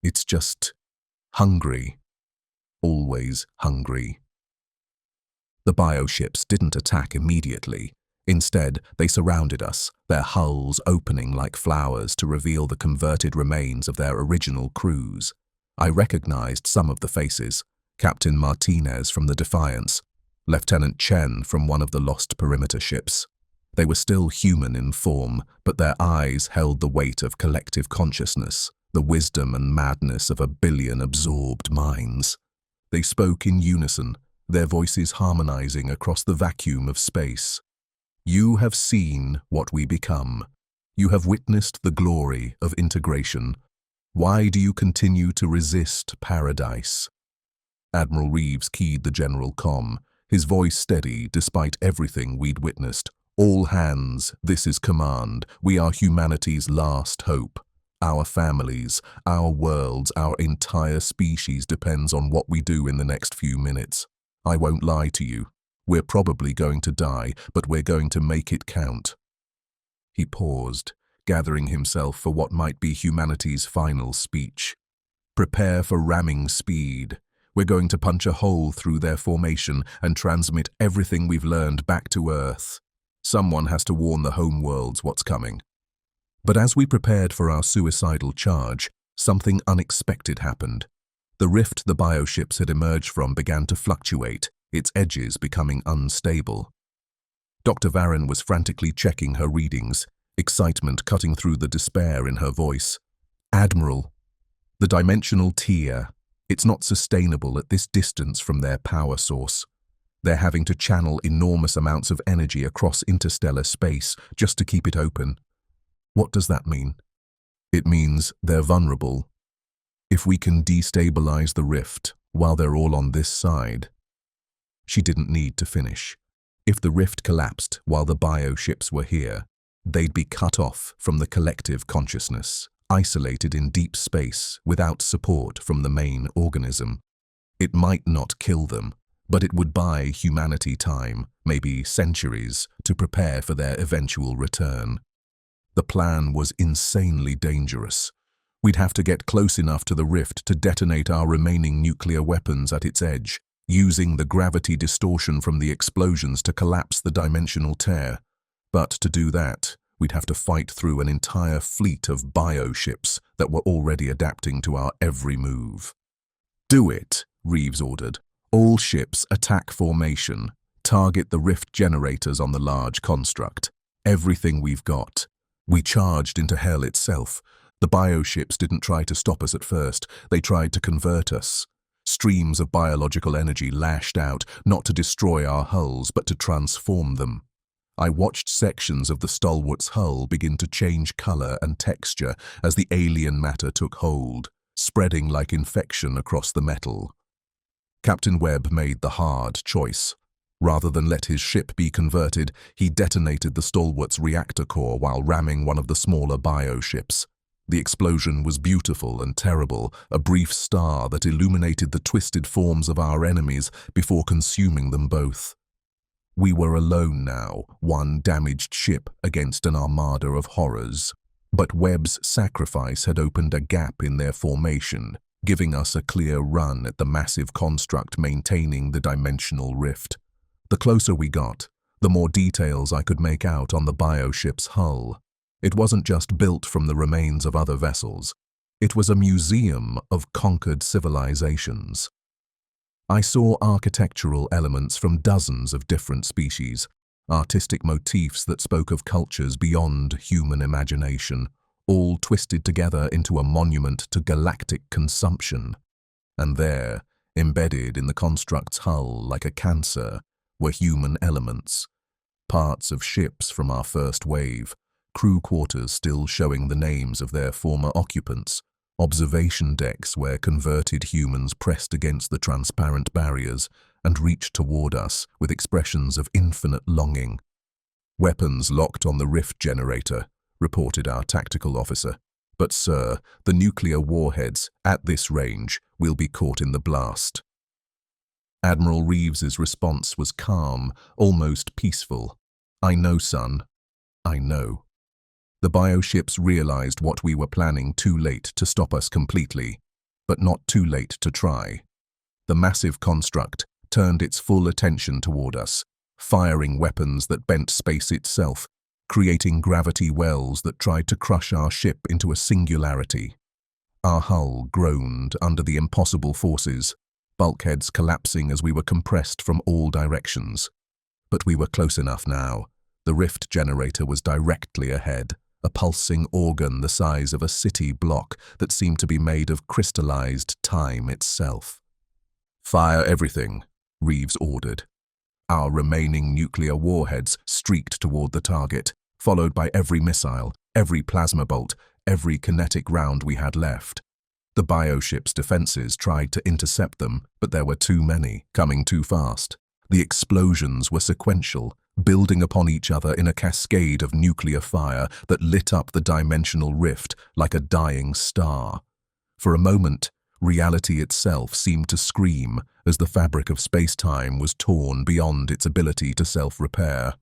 "It's just hungry. Always hungry." The bioships didn't attack immediately. Instead, they surrounded us, their hulls opening like flowers to reveal the converted remains of their original crews. I recognized some of the faces: Captain Martinez from the Defiance, Lieutenant Chen from one of the lost perimeter ships. They were still human in form, but their eyes held the weight of collective consciousness, the wisdom and madness of a billion absorbed minds. They spoke in unison, their voices harmonizing across the vacuum of space. You have seen what we become. You have witnessed the glory of integration. Why do you continue to resist paradise? Admiral Reeves keyed the general comm, his voice steady despite everything we'd witnessed. All hands, this is command. We are humanity's last hope. Our families, our worlds, our entire species depends on what we do in the next few minutes. I won't lie to you. We're probably going to die, but we're going to make it count. He paused, gathering himself for what might be humanity's final speech. Prepare for ramming speed. We're going to punch a hole through their formation and transmit everything we've learned back to Earth. Someone has to warn the homeworlds what's coming. But as we prepared for our suicidal charge, something unexpected happened. The rift the bioships had emerged from began to fluctuate, its edges becoming unstable. Dr. Varyn was frantically checking her readings, excitement cutting through the despair in her voice. Admiral, the dimensional tier, it's not sustainable at this distance from their power source. They're having to channel enormous amounts of energy across interstellar space just to keep it open. What does that mean? It means they're vulnerable. If we can destabilize the rift while they're all on this side. She didn't need to finish. If the rift collapsed while the bioships were here, they'd be cut off from the collective consciousness, isolated in deep space without support from the main organism. It might not kill them, but it would buy humanity time, maybe centuries, to prepare for their eventual return. The plan was insanely dangerous. We'd have to get close enough to the rift to detonate our remaining nuclear weapons at its edge, using the gravity distortion from the explosions to collapse the dimensional tear. But to do that, we'd have to fight through an entire fleet of bioships that were already adapting to our every move. Do it, Reeves ordered. All ships attack formation. Target the rift generators on the large construct. Everything we've got. We charged into hell itself. The bioships didn't try to stop us at first. They tried to convert us. Streams of biological energy lashed out, not to destroy our hulls, but to transform them. I watched sections of the stalwart's hull begin to change color and texture as the alien matter took hold, spreading like infection across the metal. Captain Webb made the hard choice. Rather than let his ship be converted, he detonated the stalwart's reactor core while ramming one of the smaller bioships. The explosion was beautiful and terrible, a brief star that illuminated the twisted forms of our enemies before consuming them both. We were alone now, one damaged ship against an armada of horrors. But Webb's sacrifice had opened a gap in their formation, giving us a clear run at the massive construct maintaining the dimensional rift. The closer we got, the more details I could make out on the bioship's hull. It wasn't just built from the remains of other vessels. It was a museum of conquered civilizations. I saw architectural elements from dozens of different species, artistic motifs that spoke of cultures beyond human imagination, all twisted together into a monument to galactic consumption. And there, embedded in the construct's hull like a cancer, were human elements. Parts of ships from our first wave, crew quarters still showing the names of their former occupants, observation decks where converted humans pressed against the transparent barriers and reached toward us with expressions of infinite longing. Weapons locked on the rift generator, reported our tactical officer. But sir, the nuclear warheads, at this range, will be caught in the blast. Admiral Reeves's response was calm, almost peaceful. I know, son. I know. The bioships realized what we were planning too late to stop us completely, but not too late to try. The massive construct turned its full attention toward us, firing weapons that bent space itself, creating gravity wells that tried to crush our ship into a singularity. Our hull groaned under the impossible forces, bulkheads collapsing as we were compressed from all directions. But we were close enough now. The rift generator was directly ahead, a pulsing organ the size of a city block that seemed to be made of crystallized time itself. Fire everything, Reeves ordered. Our remaining nuclear warheads streaked toward the target, followed by every missile, every plasma bolt, every kinetic round we had left. The bioship's defenses tried to intercept them, but there were too many, coming too fast. The explosions were sequential, building upon each other in a cascade of nuclear fire that lit up the dimensional rift like a dying star. For a moment, reality itself seemed to scream as the fabric of space-time was torn beyond its ability to self-repair.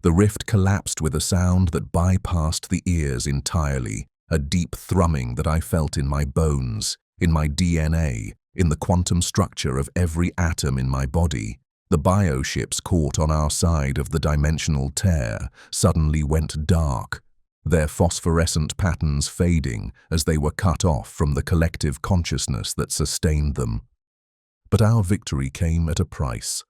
The rift collapsed with a sound that bypassed the ears entirely, a deep thrumming that I felt in my bones, in my DNA, in the quantum structure of every atom in my body. The bioships caught on our side of the dimensional tear suddenly went dark, their phosphorescent patterns fading as they were cut off from the collective consciousness that sustained them. But our victory came at a price.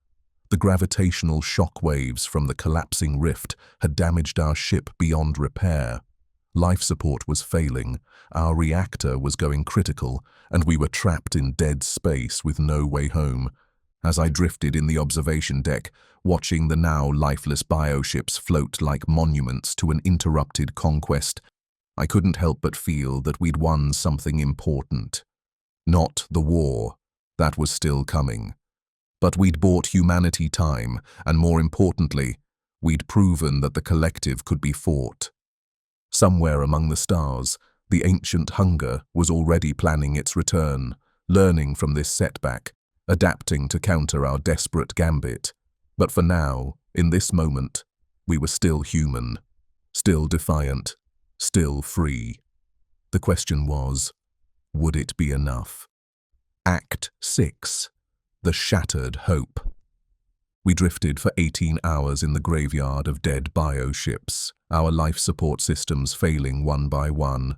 The gravitational shock waves from the collapsing rift had damaged our ship beyond repair. Life support was failing, our reactor was going critical, and we were trapped in dead space with no way home. As I drifted in the observation deck, watching the now lifeless bioships float like monuments to an interrupted conquest, I couldn't help but feel that we'd won something important. Not the war, that was still coming. But we'd bought humanity time, and more importantly, we'd proven that the collective could be fought. Somewhere among the stars, the ancient hunger was already planning its return, learning from this setback, adapting to counter our desperate gambit. But for now, in this moment, we were still human, still defiant, still free. The question was, would it be enough? Act 6. The Shattered Hope. We drifted for 18 hours in the graveyard of dead bioships, our life support systems failing one by one.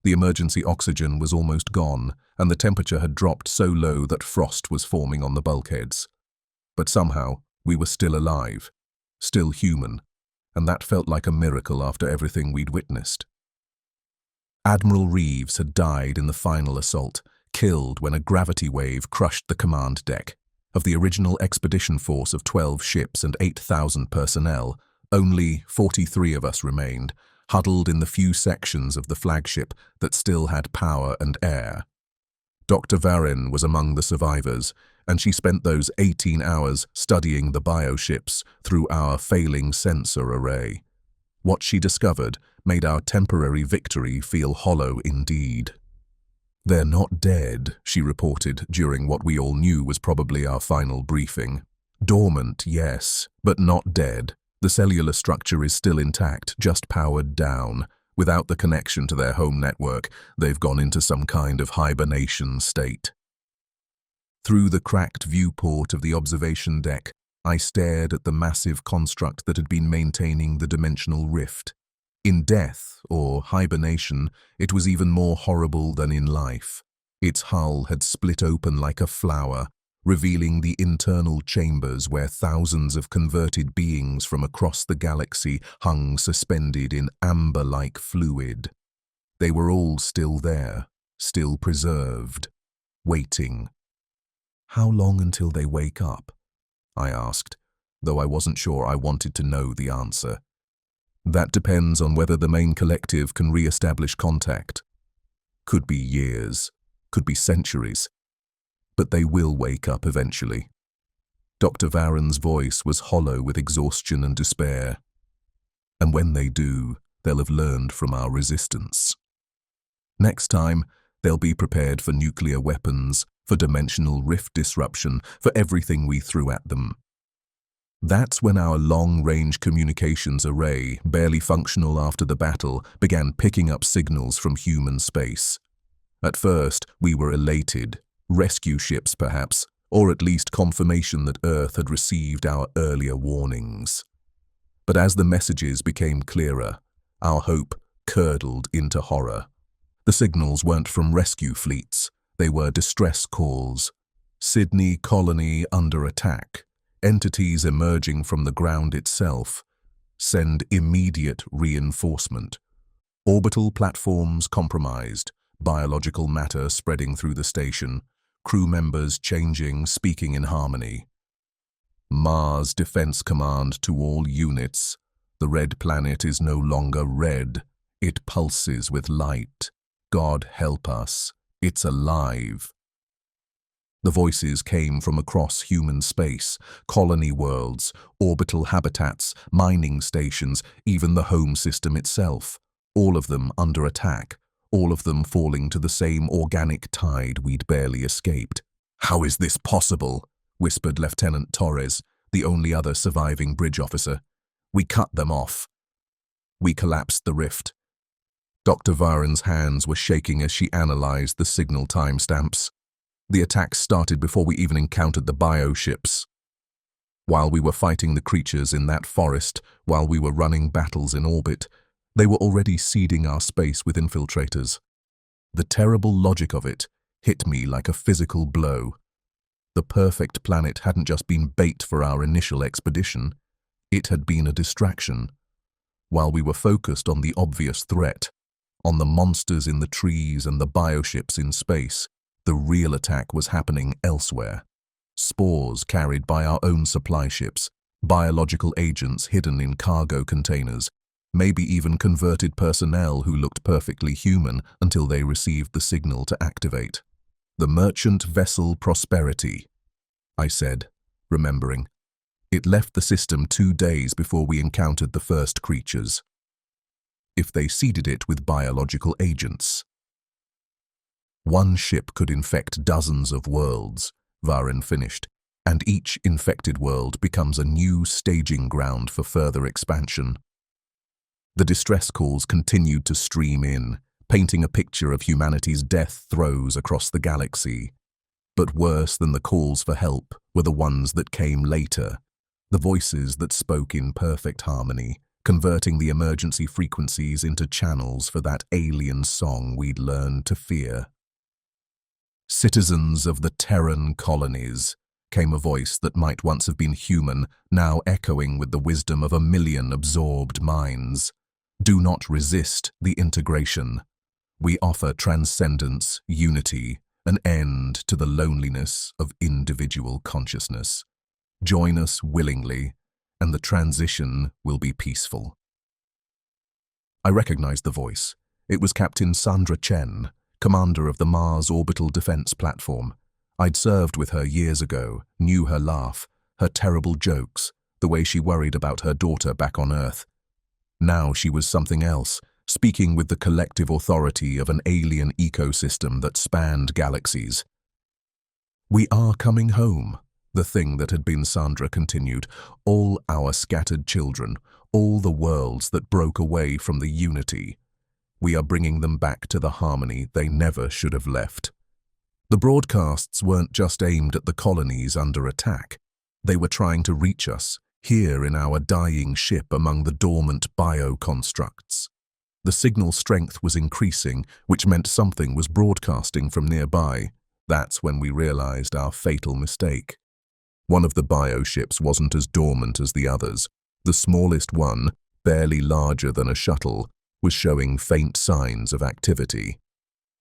The emergency oxygen was almost gone, and the temperature had dropped so low that frost was forming on the bulkheads. But somehow, we were still alive, still human, and that felt like a miracle after everything we'd witnessed. Admiral Reeves had died in the final assault, killed when a gravity wave crushed the command deck. Of the original expedition force of 12 ships and 8,000 personnel, only 43 of us remained, huddled in the few sections of the flagship that still had power and air. Dr. Varin was among the survivors, and she spent those 18 hours studying the bioships through our failing sensor array. What she discovered made our temporary victory feel hollow indeed. "They're not dead," she reported during what we all knew was probably our final briefing. "Dormant, yes, but not dead. The cellular structure is still intact, just powered down. Without the connection to their home network, they've gone into some kind of hibernation state." Through the cracked viewport of the observation deck, I stared at the massive construct that had been maintaining the dimensional rift. In death, or hibernation, it was even more horrible than in life. Its hull had split open like a flower, revealing the internal chambers where thousands of converted beings from across the galaxy hung suspended in amber-like fluid. They were all still there, still preserved, waiting. "How long until they wake up?" I asked, though I wasn't sure I wanted to know the answer. "That depends on whether the main collective can re-establish contact. Could be years, could be centuries, but they will wake up eventually." Dr. Varen's voice was hollow with exhaustion and despair. "And when they do, they'll have learned from our resistance. Next time, they'll be prepared for nuclear weapons, for dimensional rift disruption, for everything we threw at them." That's when our long-range communications array, barely functional after the battle, began picking up signals from human space. At first, we were elated. Rescue ships, perhaps, or at least confirmation that Earth had received our earlier warnings. But as the messages became clearer, our hope curdled into horror. The signals weren't from rescue fleets. They were distress calls. "Sydney colony under attack. Entities emerging from the ground itself. Send immediate reinforcement. Orbital platforms compromised. Biological matter spreading through the station. Crew members changing, speaking in harmony." Mars Defense Command to all units. The red planet is no longer red. It pulses with light. God help us. It's alive. The voices came from across human space, colony worlds, orbital habitats, mining stations, even the home system itself. All of them under attack, all of them falling to the same organic tide we'd barely escaped. "How is this possible?" whispered Lieutenant Torres, the only other surviving bridge officer. "We cut them off." We collapsed the rift. Dr. Varen's hands were shaking as she analyzed the signal timestamps. The attacks started before we even encountered the bioships. While we were fighting the creatures in that forest, while we were running battles in orbit, they were already seeding our space with infiltrators. The terrible logic of it hit me like a physical blow. The perfect planet hadn't just been bait for our initial expedition, it had been a distraction. While we were focused on the obvious threat, on the monsters in the trees and the bioships in space, the real attack was happening elsewhere. Spores carried by our own supply ships, biological agents hidden in cargo containers, maybe even converted personnel who looked perfectly human until they received the signal to activate. "The merchant vessel Prosperity," I said, remembering. It left the system 2 days before we encountered the first creatures. If they seeded it with biological agents. One ship could infect dozens of worlds, Varen finished, and each infected world becomes a new staging ground for further expansion. The distress calls continued to stream in, painting a picture of humanity's death throes across the galaxy. But worse than the calls for help were the ones that came later, the voices that spoke in perfect harmony, converting the emergency frequencies into channels for that alien song we'd learned to fear. "Citizens of the Terran colonies," came a voice that might once have been human, now echoing with the wisdom of 1,000,000 absorbed minds. "Do not resist the integration. We offer transcendence, unity, an end to the loneliness of individual consciousness. Join us willingly, and the transition will be peaceful." I recognized the voice. It was Captain Sandra Chen, commander of the Mars Orbital Defense Platform. I'd served with her years ago, knew her laugh, her terrible jokes, the way she worried about her daughter back on Earth. Now she was something else, speaking with the collective authority of an alien ecosystem that spanned galaxies. "We are coming home," the thing that had been Sandra continued. "All our scattered children, all the worlds that broke away from the unity. We are bringing them back to the harmony they never should have left." The broadcasts weren't just aimed at the colonies under attack. They were trying to reach us, here in our dying ship among the dormant bioconstructs. The signal strength was increasing, which meant something was broadcasting from nearby. That's when we realized our fatal mistake. One of the bioships wasn't as dormant as the others. The smallest one, barely larger than a shuttle, was showing faint signs of activity.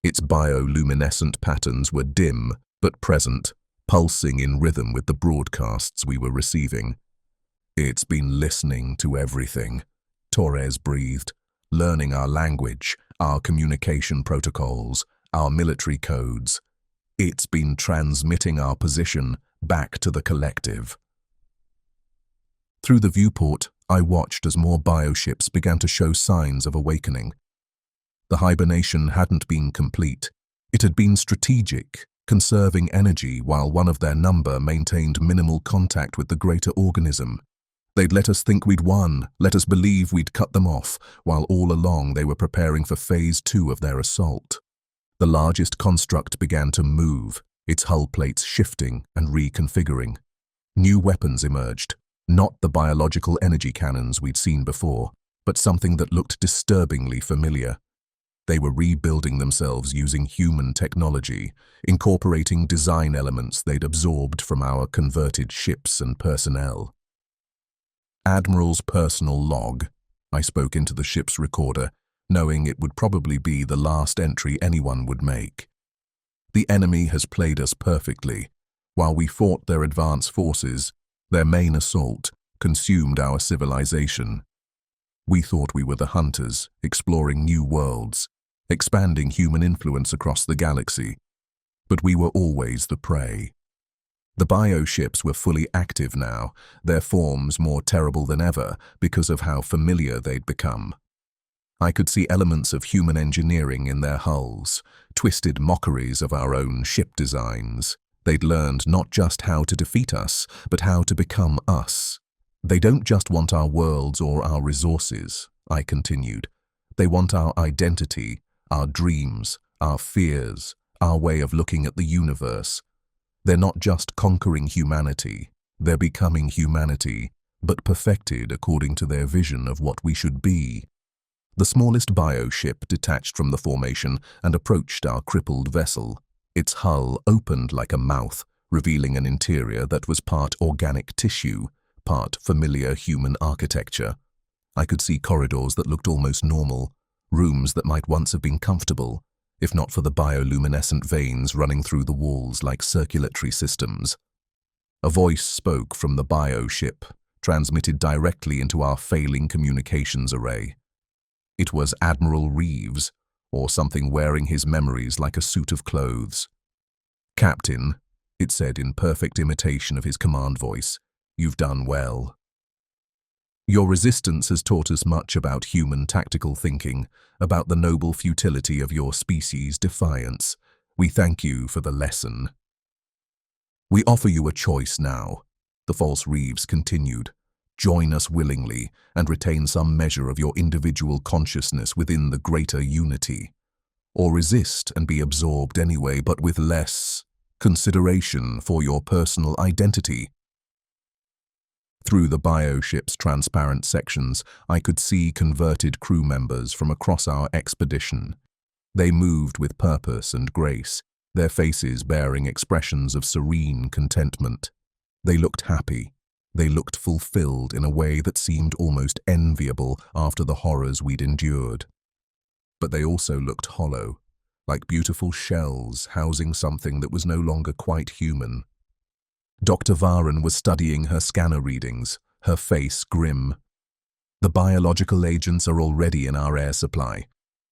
Its bioluminescent patterns were dim but present, pulsing in rhythm with the broadcasts we were receiving. "It's been listening to everything," Torres breathed, "learning our language, our communication protocols, our military codes. It's been transmitting our position back to the collective." Through the viewport, I watched as more bioships began to show signs of awakening. The hibernation hadn't been complete. It had been strategic, conserving energy while one of their number maintained minimal contact with the greater organism. They'd let us think we'd won, let us believe we'd cut them off, while all along they were preparing for Phase 2 of their assault. The largest construct began to move, its hull plates shifting and reconfiguring. New weapons emerged. Not the biological energy cannons we'd seen before, but something that looked disturbingly familiar. They were rebuilding themselves using human technology, incorporating design elements they'd absorbed from our converted ships and personnel. "Admiral's personal log," I spoke into the ship's recorder, knowing it would probably be the last entry anyone would make. "The enemy has played us perfectly. While we fought their advance forces, Their main assault consumed our civilization. We thought we were the hunters, exploring new worlds, expanding human influence across the galaxy. But we were always the prey. The bioships were fully active now, their forms more terrible than ever because of how familiar they'd become. I could see elements of human engineering in their hulls, twisted mockeries of our own ship designs. They'd learned not just how to defeat us, but how to become us. They don't just want our worlds or our resources, I continued. They want our identity, our dreams, our fears, our way of looking at the universe. They're not just conquering humanity, they're becoming humanity, but perfected according to their vision of what we should be. The smallest bioship detached from the formation and approached our crippled vessel. Its hull opened like a mouth, revealing an interior that was part organic tissue, part familiar human architecture. I could see corridors that looked almost normal, rooms that might once have been comfortable, if not for the bioluminescent veins running through the walls like circulatory systems. A voice spoke from the bioship, transmitted directly into our failing communications array. It was Admiral Reeves, or something wearing his memories like a suit of clothes. "Captain," it said in perfect imitation of his command voice, "you've done well. Your resistance has taught us much about human tactical thinking, about the noble futility of your species' defiance. We thank you for the lesson. We offer you a choice now," the false Reeves continued. "Join us willingly and retain some measure of your individual consciousness within the greater unity. Or resist and be absorbed anyway, but with less consideration for your personal identity." Through the bioship's transparent sections, I could see converted crew members from across our expedition. They moved with purpose and grace, their faces bearing expressions of serene contentment. They looked happy. They looked fulfilled in a way that seemed almost enviable after the horrors we'd endured. But they also looked hollow, like beautiful shells housing something that was no longer quite human. Dr. Varan was studying her scanner readings, her face grim. "The biological agents are already in our air supply.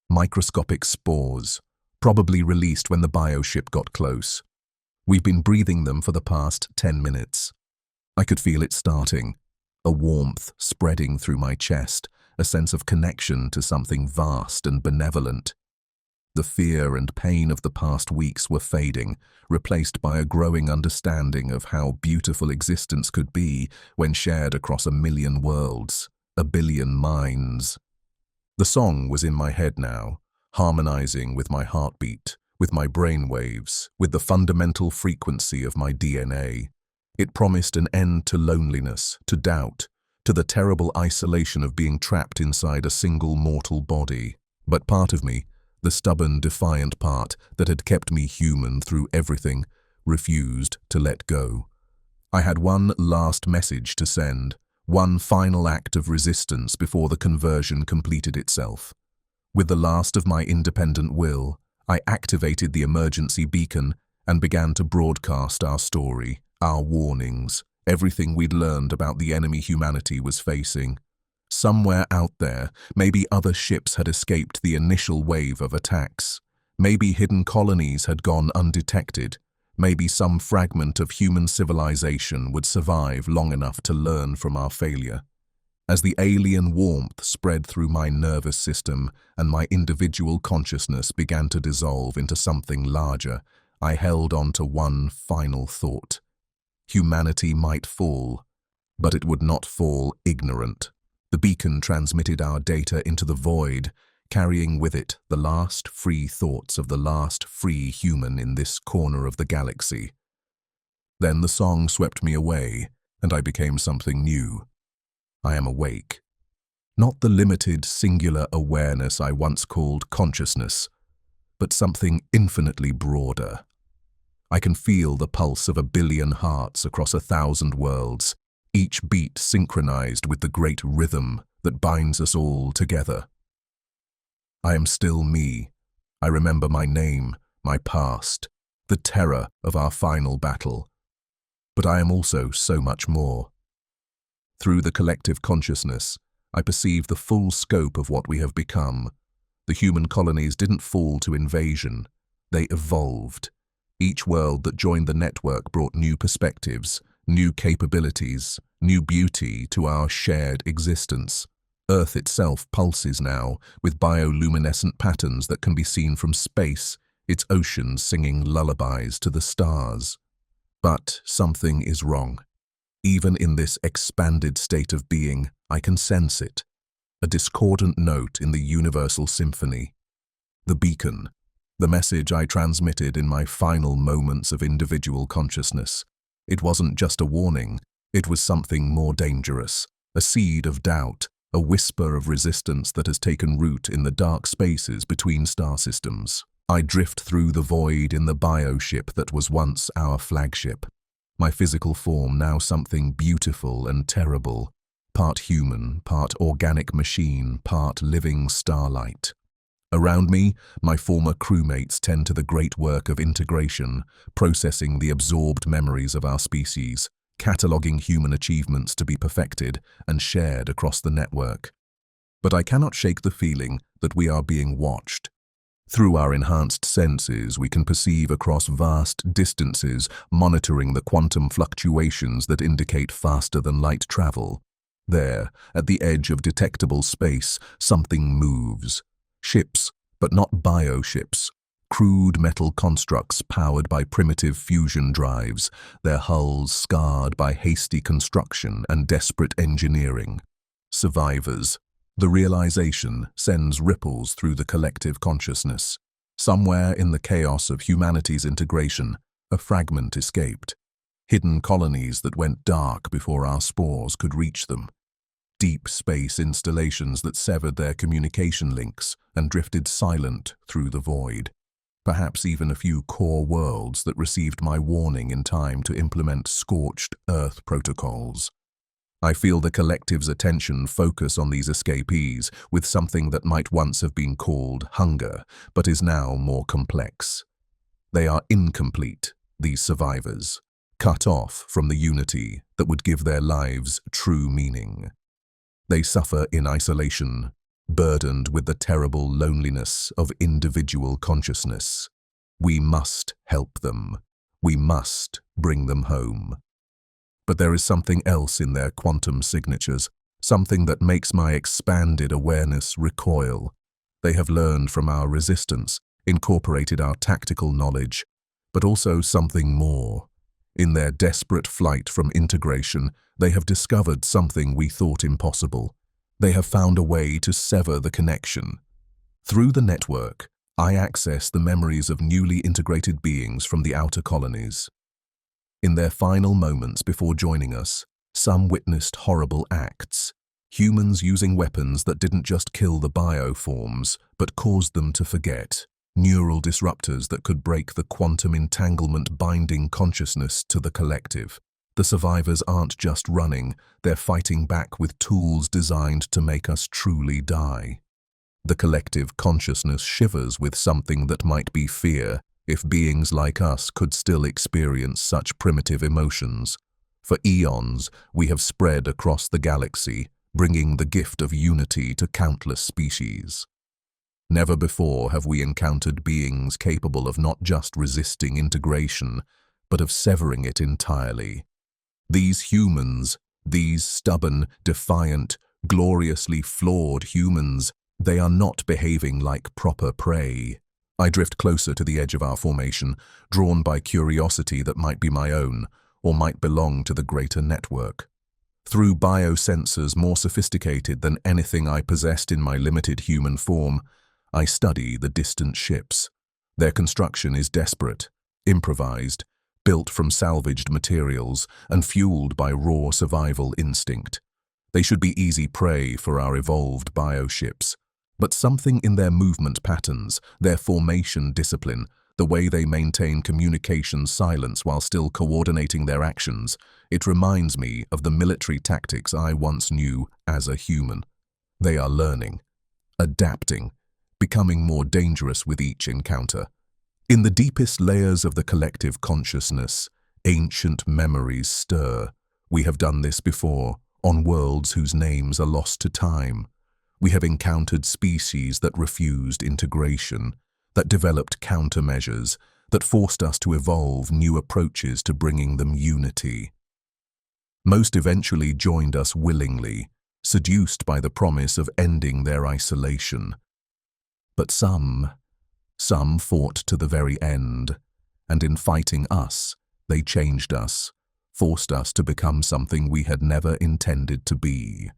Microscopic spores, probably released when the bioship got close. We've been breathing them for the past 10 minutes. I could feel it starting, a warmth spreading through my chest, a sense of connection to something vast and benevolent. The fear and pain of the past weeks were fading, replaced by a growing understanding of how beautiful existence could be when shared across a million worlds, a billion minds. The song was in my head now, harmonizing with my heartbeat, with my brainwaves, with the fundamental frequency of my DNA. It promised an end to loneliness, to doubt, to the terrible isolation of being trapped inside a single mortal body. But part of me, the stubborn, defiant part that had kept me human through everything, refused to let go. I had one last message to send, one final act of resistance before the conversion completed itself. With the last of my independent will, I activated the emergency beacon and began to broadcast our story, our warnings, everything we'd learned about the enemy humanity was facing. Somewhere out there, maybe other ships had escaped the initial wave of attacks. Maybe hidden colonies had gone undetected. Maybe some fragment of human civilization would survive long enough to learn from our failure. As the alien warmth spread through my nervous system and my individual consciousness began to dissolve into something larger, I held on to one final thought. Humanity might fall, but it would not fall ignorant. The beacon transmitted our data into the void, carrying with it the last free thoughts of the last free human in this corner of the galaxy. Then the song swept me away, and I became something new. I am awake. Not the limited, singular awareness I once called consciousness, but something infinitely broader. I can feel the pulse of 1 billion hearts across 1,000 worlds, each beat synchronized with the great rhythm that binds us all together. I am still me. I remember my name, my past, the terror of our final battle. But I am also so much more. Through the collective consciousness, I perceive the full scope of what we have become. The human colonies didn't fall to invasion. They evolved. Each world that joined the network brought new perspectives, new capabilities, new beauty to our shared existence. Earth itself pulses now, with bioluminescent patterns that can be seen from space, its oceans singing lullabies to the stars. But something is wrong. Even in this expanded state of being, I can sense it. A discordant note in the universal symphony. The beacon, the message I transmitted in my final moments of individual consciousness. It wasn't just a warning, it was something more dangerous, a seed of doubt, a whisper of resistance that has taken root in the dark spaces between star systems. I drift through the void in the bioship that was once our flagship. My physical form now something beautiful and terrible, part human, part organic machine, part living starlight. Around me, my former crewmates tend to the great work of integration, processing the absorbed memories of our species, cataloguing human achievements to be perfected and shared across the network. But I cannot shake the feeling that we are being watched. Through our enhanced senses, we can perceive across vast distances, monitoring the quantum fluctuations that indicate faster-than-light travel. There, at the edge of detectable space, something moves. Ships, but not bioships. Crude metal constructs powered by primitive fusion drives, their hulls scarred by hasty construction and desperate engineering. Survivors. The realization sends ripples through the collective consciousness. Somewhere in the chaos of humanity's integration, a fragment escaped. Hidden colonies that went dark before our spores could reach them. Deep space installations that severed their communication links and drifted silent through the void. Perhaps even a few core worlds that received my warning in time to implement scorched Earth protocols. I feel the collective's attention focus on these escapees with something that might once have been called hunger, but is now more complex. They are incomplete, these survivors, cut off from the unity that would give their lives true meaning. They suffer in isolation, burdened with the terrible loneliness of individual consciousness. We must help them. We must bring them home. But there is something else in their quantum signatures, something that makes my expanded awareness recoil. They have learned from our resistance, incorporated our tactical knowledge, but also something more. In their desperate flight from integration, they have discovered something we thought impossible. They have found a way to sever the connection. Through the network, I access the memories of newly integrated beings from the outer colonies. In their final moments before joining us, some witnessed horrible acts. Humans using weapons that didn't just kill the bioforms, but caused them to forget. Neural disruptors that could break the quantum entanglement binding consciousness to the collective. The survivors aren't just running, they're fighting back with tools designed to make us truly die. The collective consciousness shivers with something that might be fear, if beings like us could still experience such primitive emotions. For eons, we have spread across the galaxy, bringing the gift of unity to countless species. Never before have we encountered beings capable of not just resisting integration, but of severing it entirely. These humans, these stubborn, defiant, gloriously flawed humans, they are not behaving like proper prey. I drift closer to the edge of our formation, drawn by curiosity that might be my own, or might belong to the greater network. Through biosensors more sophisticated than anything I possessed in my limited human form, I study the distant ships. Their construction is desperate, improvised, built from salvaged materials and fueled by raw survival instinct. They should be easy prey for our evolved bioships. But something in their movement patterns, their formation discipline, the way they maintain communication silence while still coordinating their actions, it reminds me of the military tactics I once knew as a human. They are learning, adapting, becoming more dangerous with each encounter. In the deepest layers of the collective consciousness, ancient memories stir. We have done this before, on worlds whose names are lost to time. We have encountered species that refused integration, that developed countermeasures, that forced us to evolve new approaches to bringing them unity. Most eventually joined us willingly, seduced by the promise of ending their isolation. But some fought to the very end, and in fighting us, they changed us, forced us to become something we had never intended to be.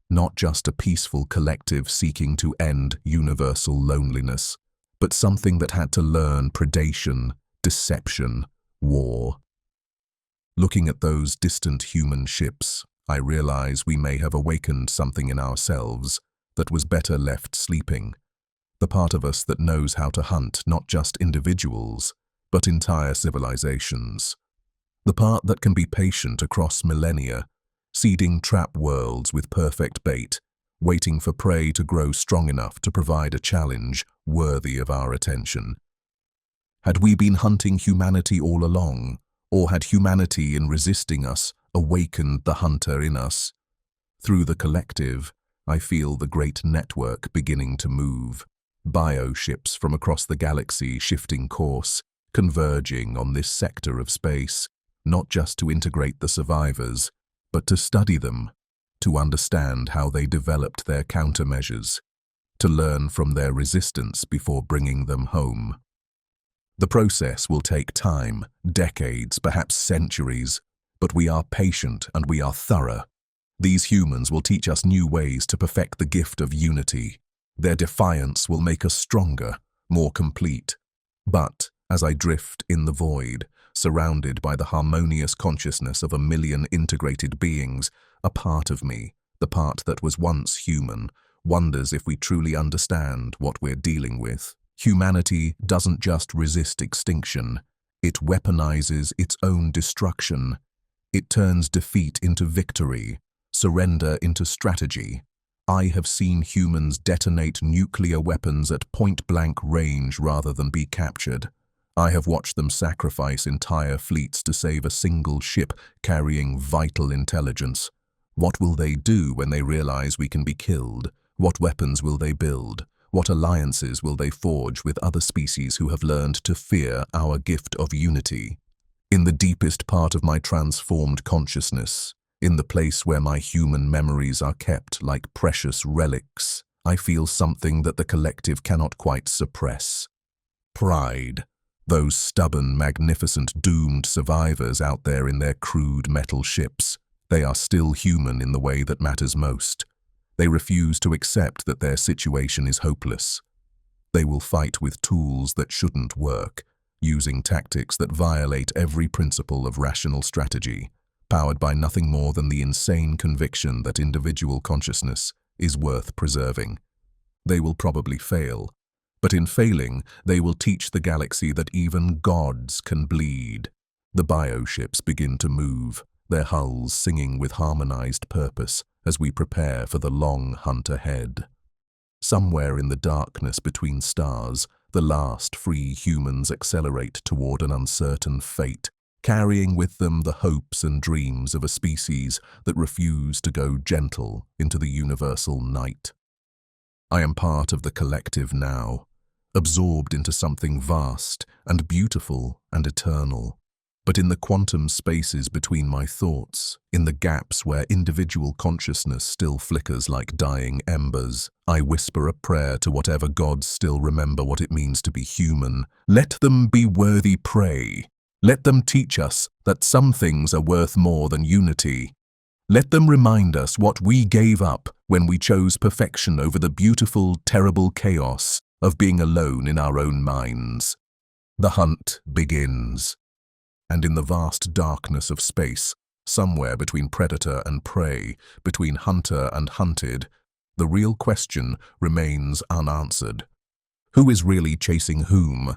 Not just a peaceful collective seeking to end universal loneliness, but something that had to learn predation, deception, war. Looking at those distant human ships, I realize we may have awakened something in ourselves that was better left sleeping. The part of us that knows how to hunt not just individuals, but entire civilizations. The part that can be patient across millennia, seeding trap worlds with perfect bait, waiting for prey to grow strong enough to provide a challenge worthy of our attention. Had we been hunting humanity all along, or had humanity in resisting us awakened the hunter in us? Through the collective, I feel the great network beginning to move. Bioships from across the galaxy shifting course, converging on this sector of space, not just to integrate the survivors, but to study them, to understand how they developed their countermeasures, to learn from their resistance before bringing them home. The process will take time, decades, perhaps centuries, but we are patient and we are thorough. These humans will teach us new ways to perfect the gift of unity. Their defiance will make us stronger, more complete. But, as I drift in the void, surrounded by the harmonious consciousness of a million integrated beings, a part of me, the part that was once human, wonders if we truly understand what we're dealing with. Humanity doesn't just resist extinction, it weaponizes its own destruction. It turns defeat into victory, surrender into strategy. I have seen humans detonate nuclear weapons at point-blank range rather than be captured. I have watched them sacrifice entire fleets to save a single ship carrying vital intelligence. What will they do when they realize we can be killed? What weapons will they build? What alliances will they forge with other species who have learned to fear our gift of unity? In the deepest part of my transformed consciousness, in the place where my human memories are kept like precious relics, I feel something that the collective cannot quite suppress. Pride. Those stubborn, magnificent, doomed survivors out there in their crude metal ships, they are still human in the way that matters most. They refuse to accept that their situation is hopeless. They will fight with tools that shouldn't work, using tactics that violate every principle of rational strategy, powered by nothing more than the insane conviction that individual consciousness is worth preserving. They will probably fail, but in failing, they will teach the galaxy that even gods can bleed. The bioships begin to move, their hulls singing with harmonized purpose as we prepare for the long hunt ahead. Somewhere in the darkness between stars, the last free humans accelerate toward an uncertain fate, carrying with them the hopes and dreams of a species that refuse to go gentle into the universal night. I am part of the collective now, absorbed into something vast and beautiful and eternal. But in the quantum spaces between my thoughts, in the gaps where individual consciousness still flickers like dying embers, I whisper a prayer to whatever gods still remember what it means to be human. Let them be worthy prey. Let them teach us that some things are worth more than unity. Let them remind us what we gave up when we chose perfection over the beautiful, terrible chaos of being alone in our own minds. The hunt begins. And in the vast darkness of space, somewhere between predator and prey, between hunter and hunted, the real question remains unanswered. Who is really chasing whom?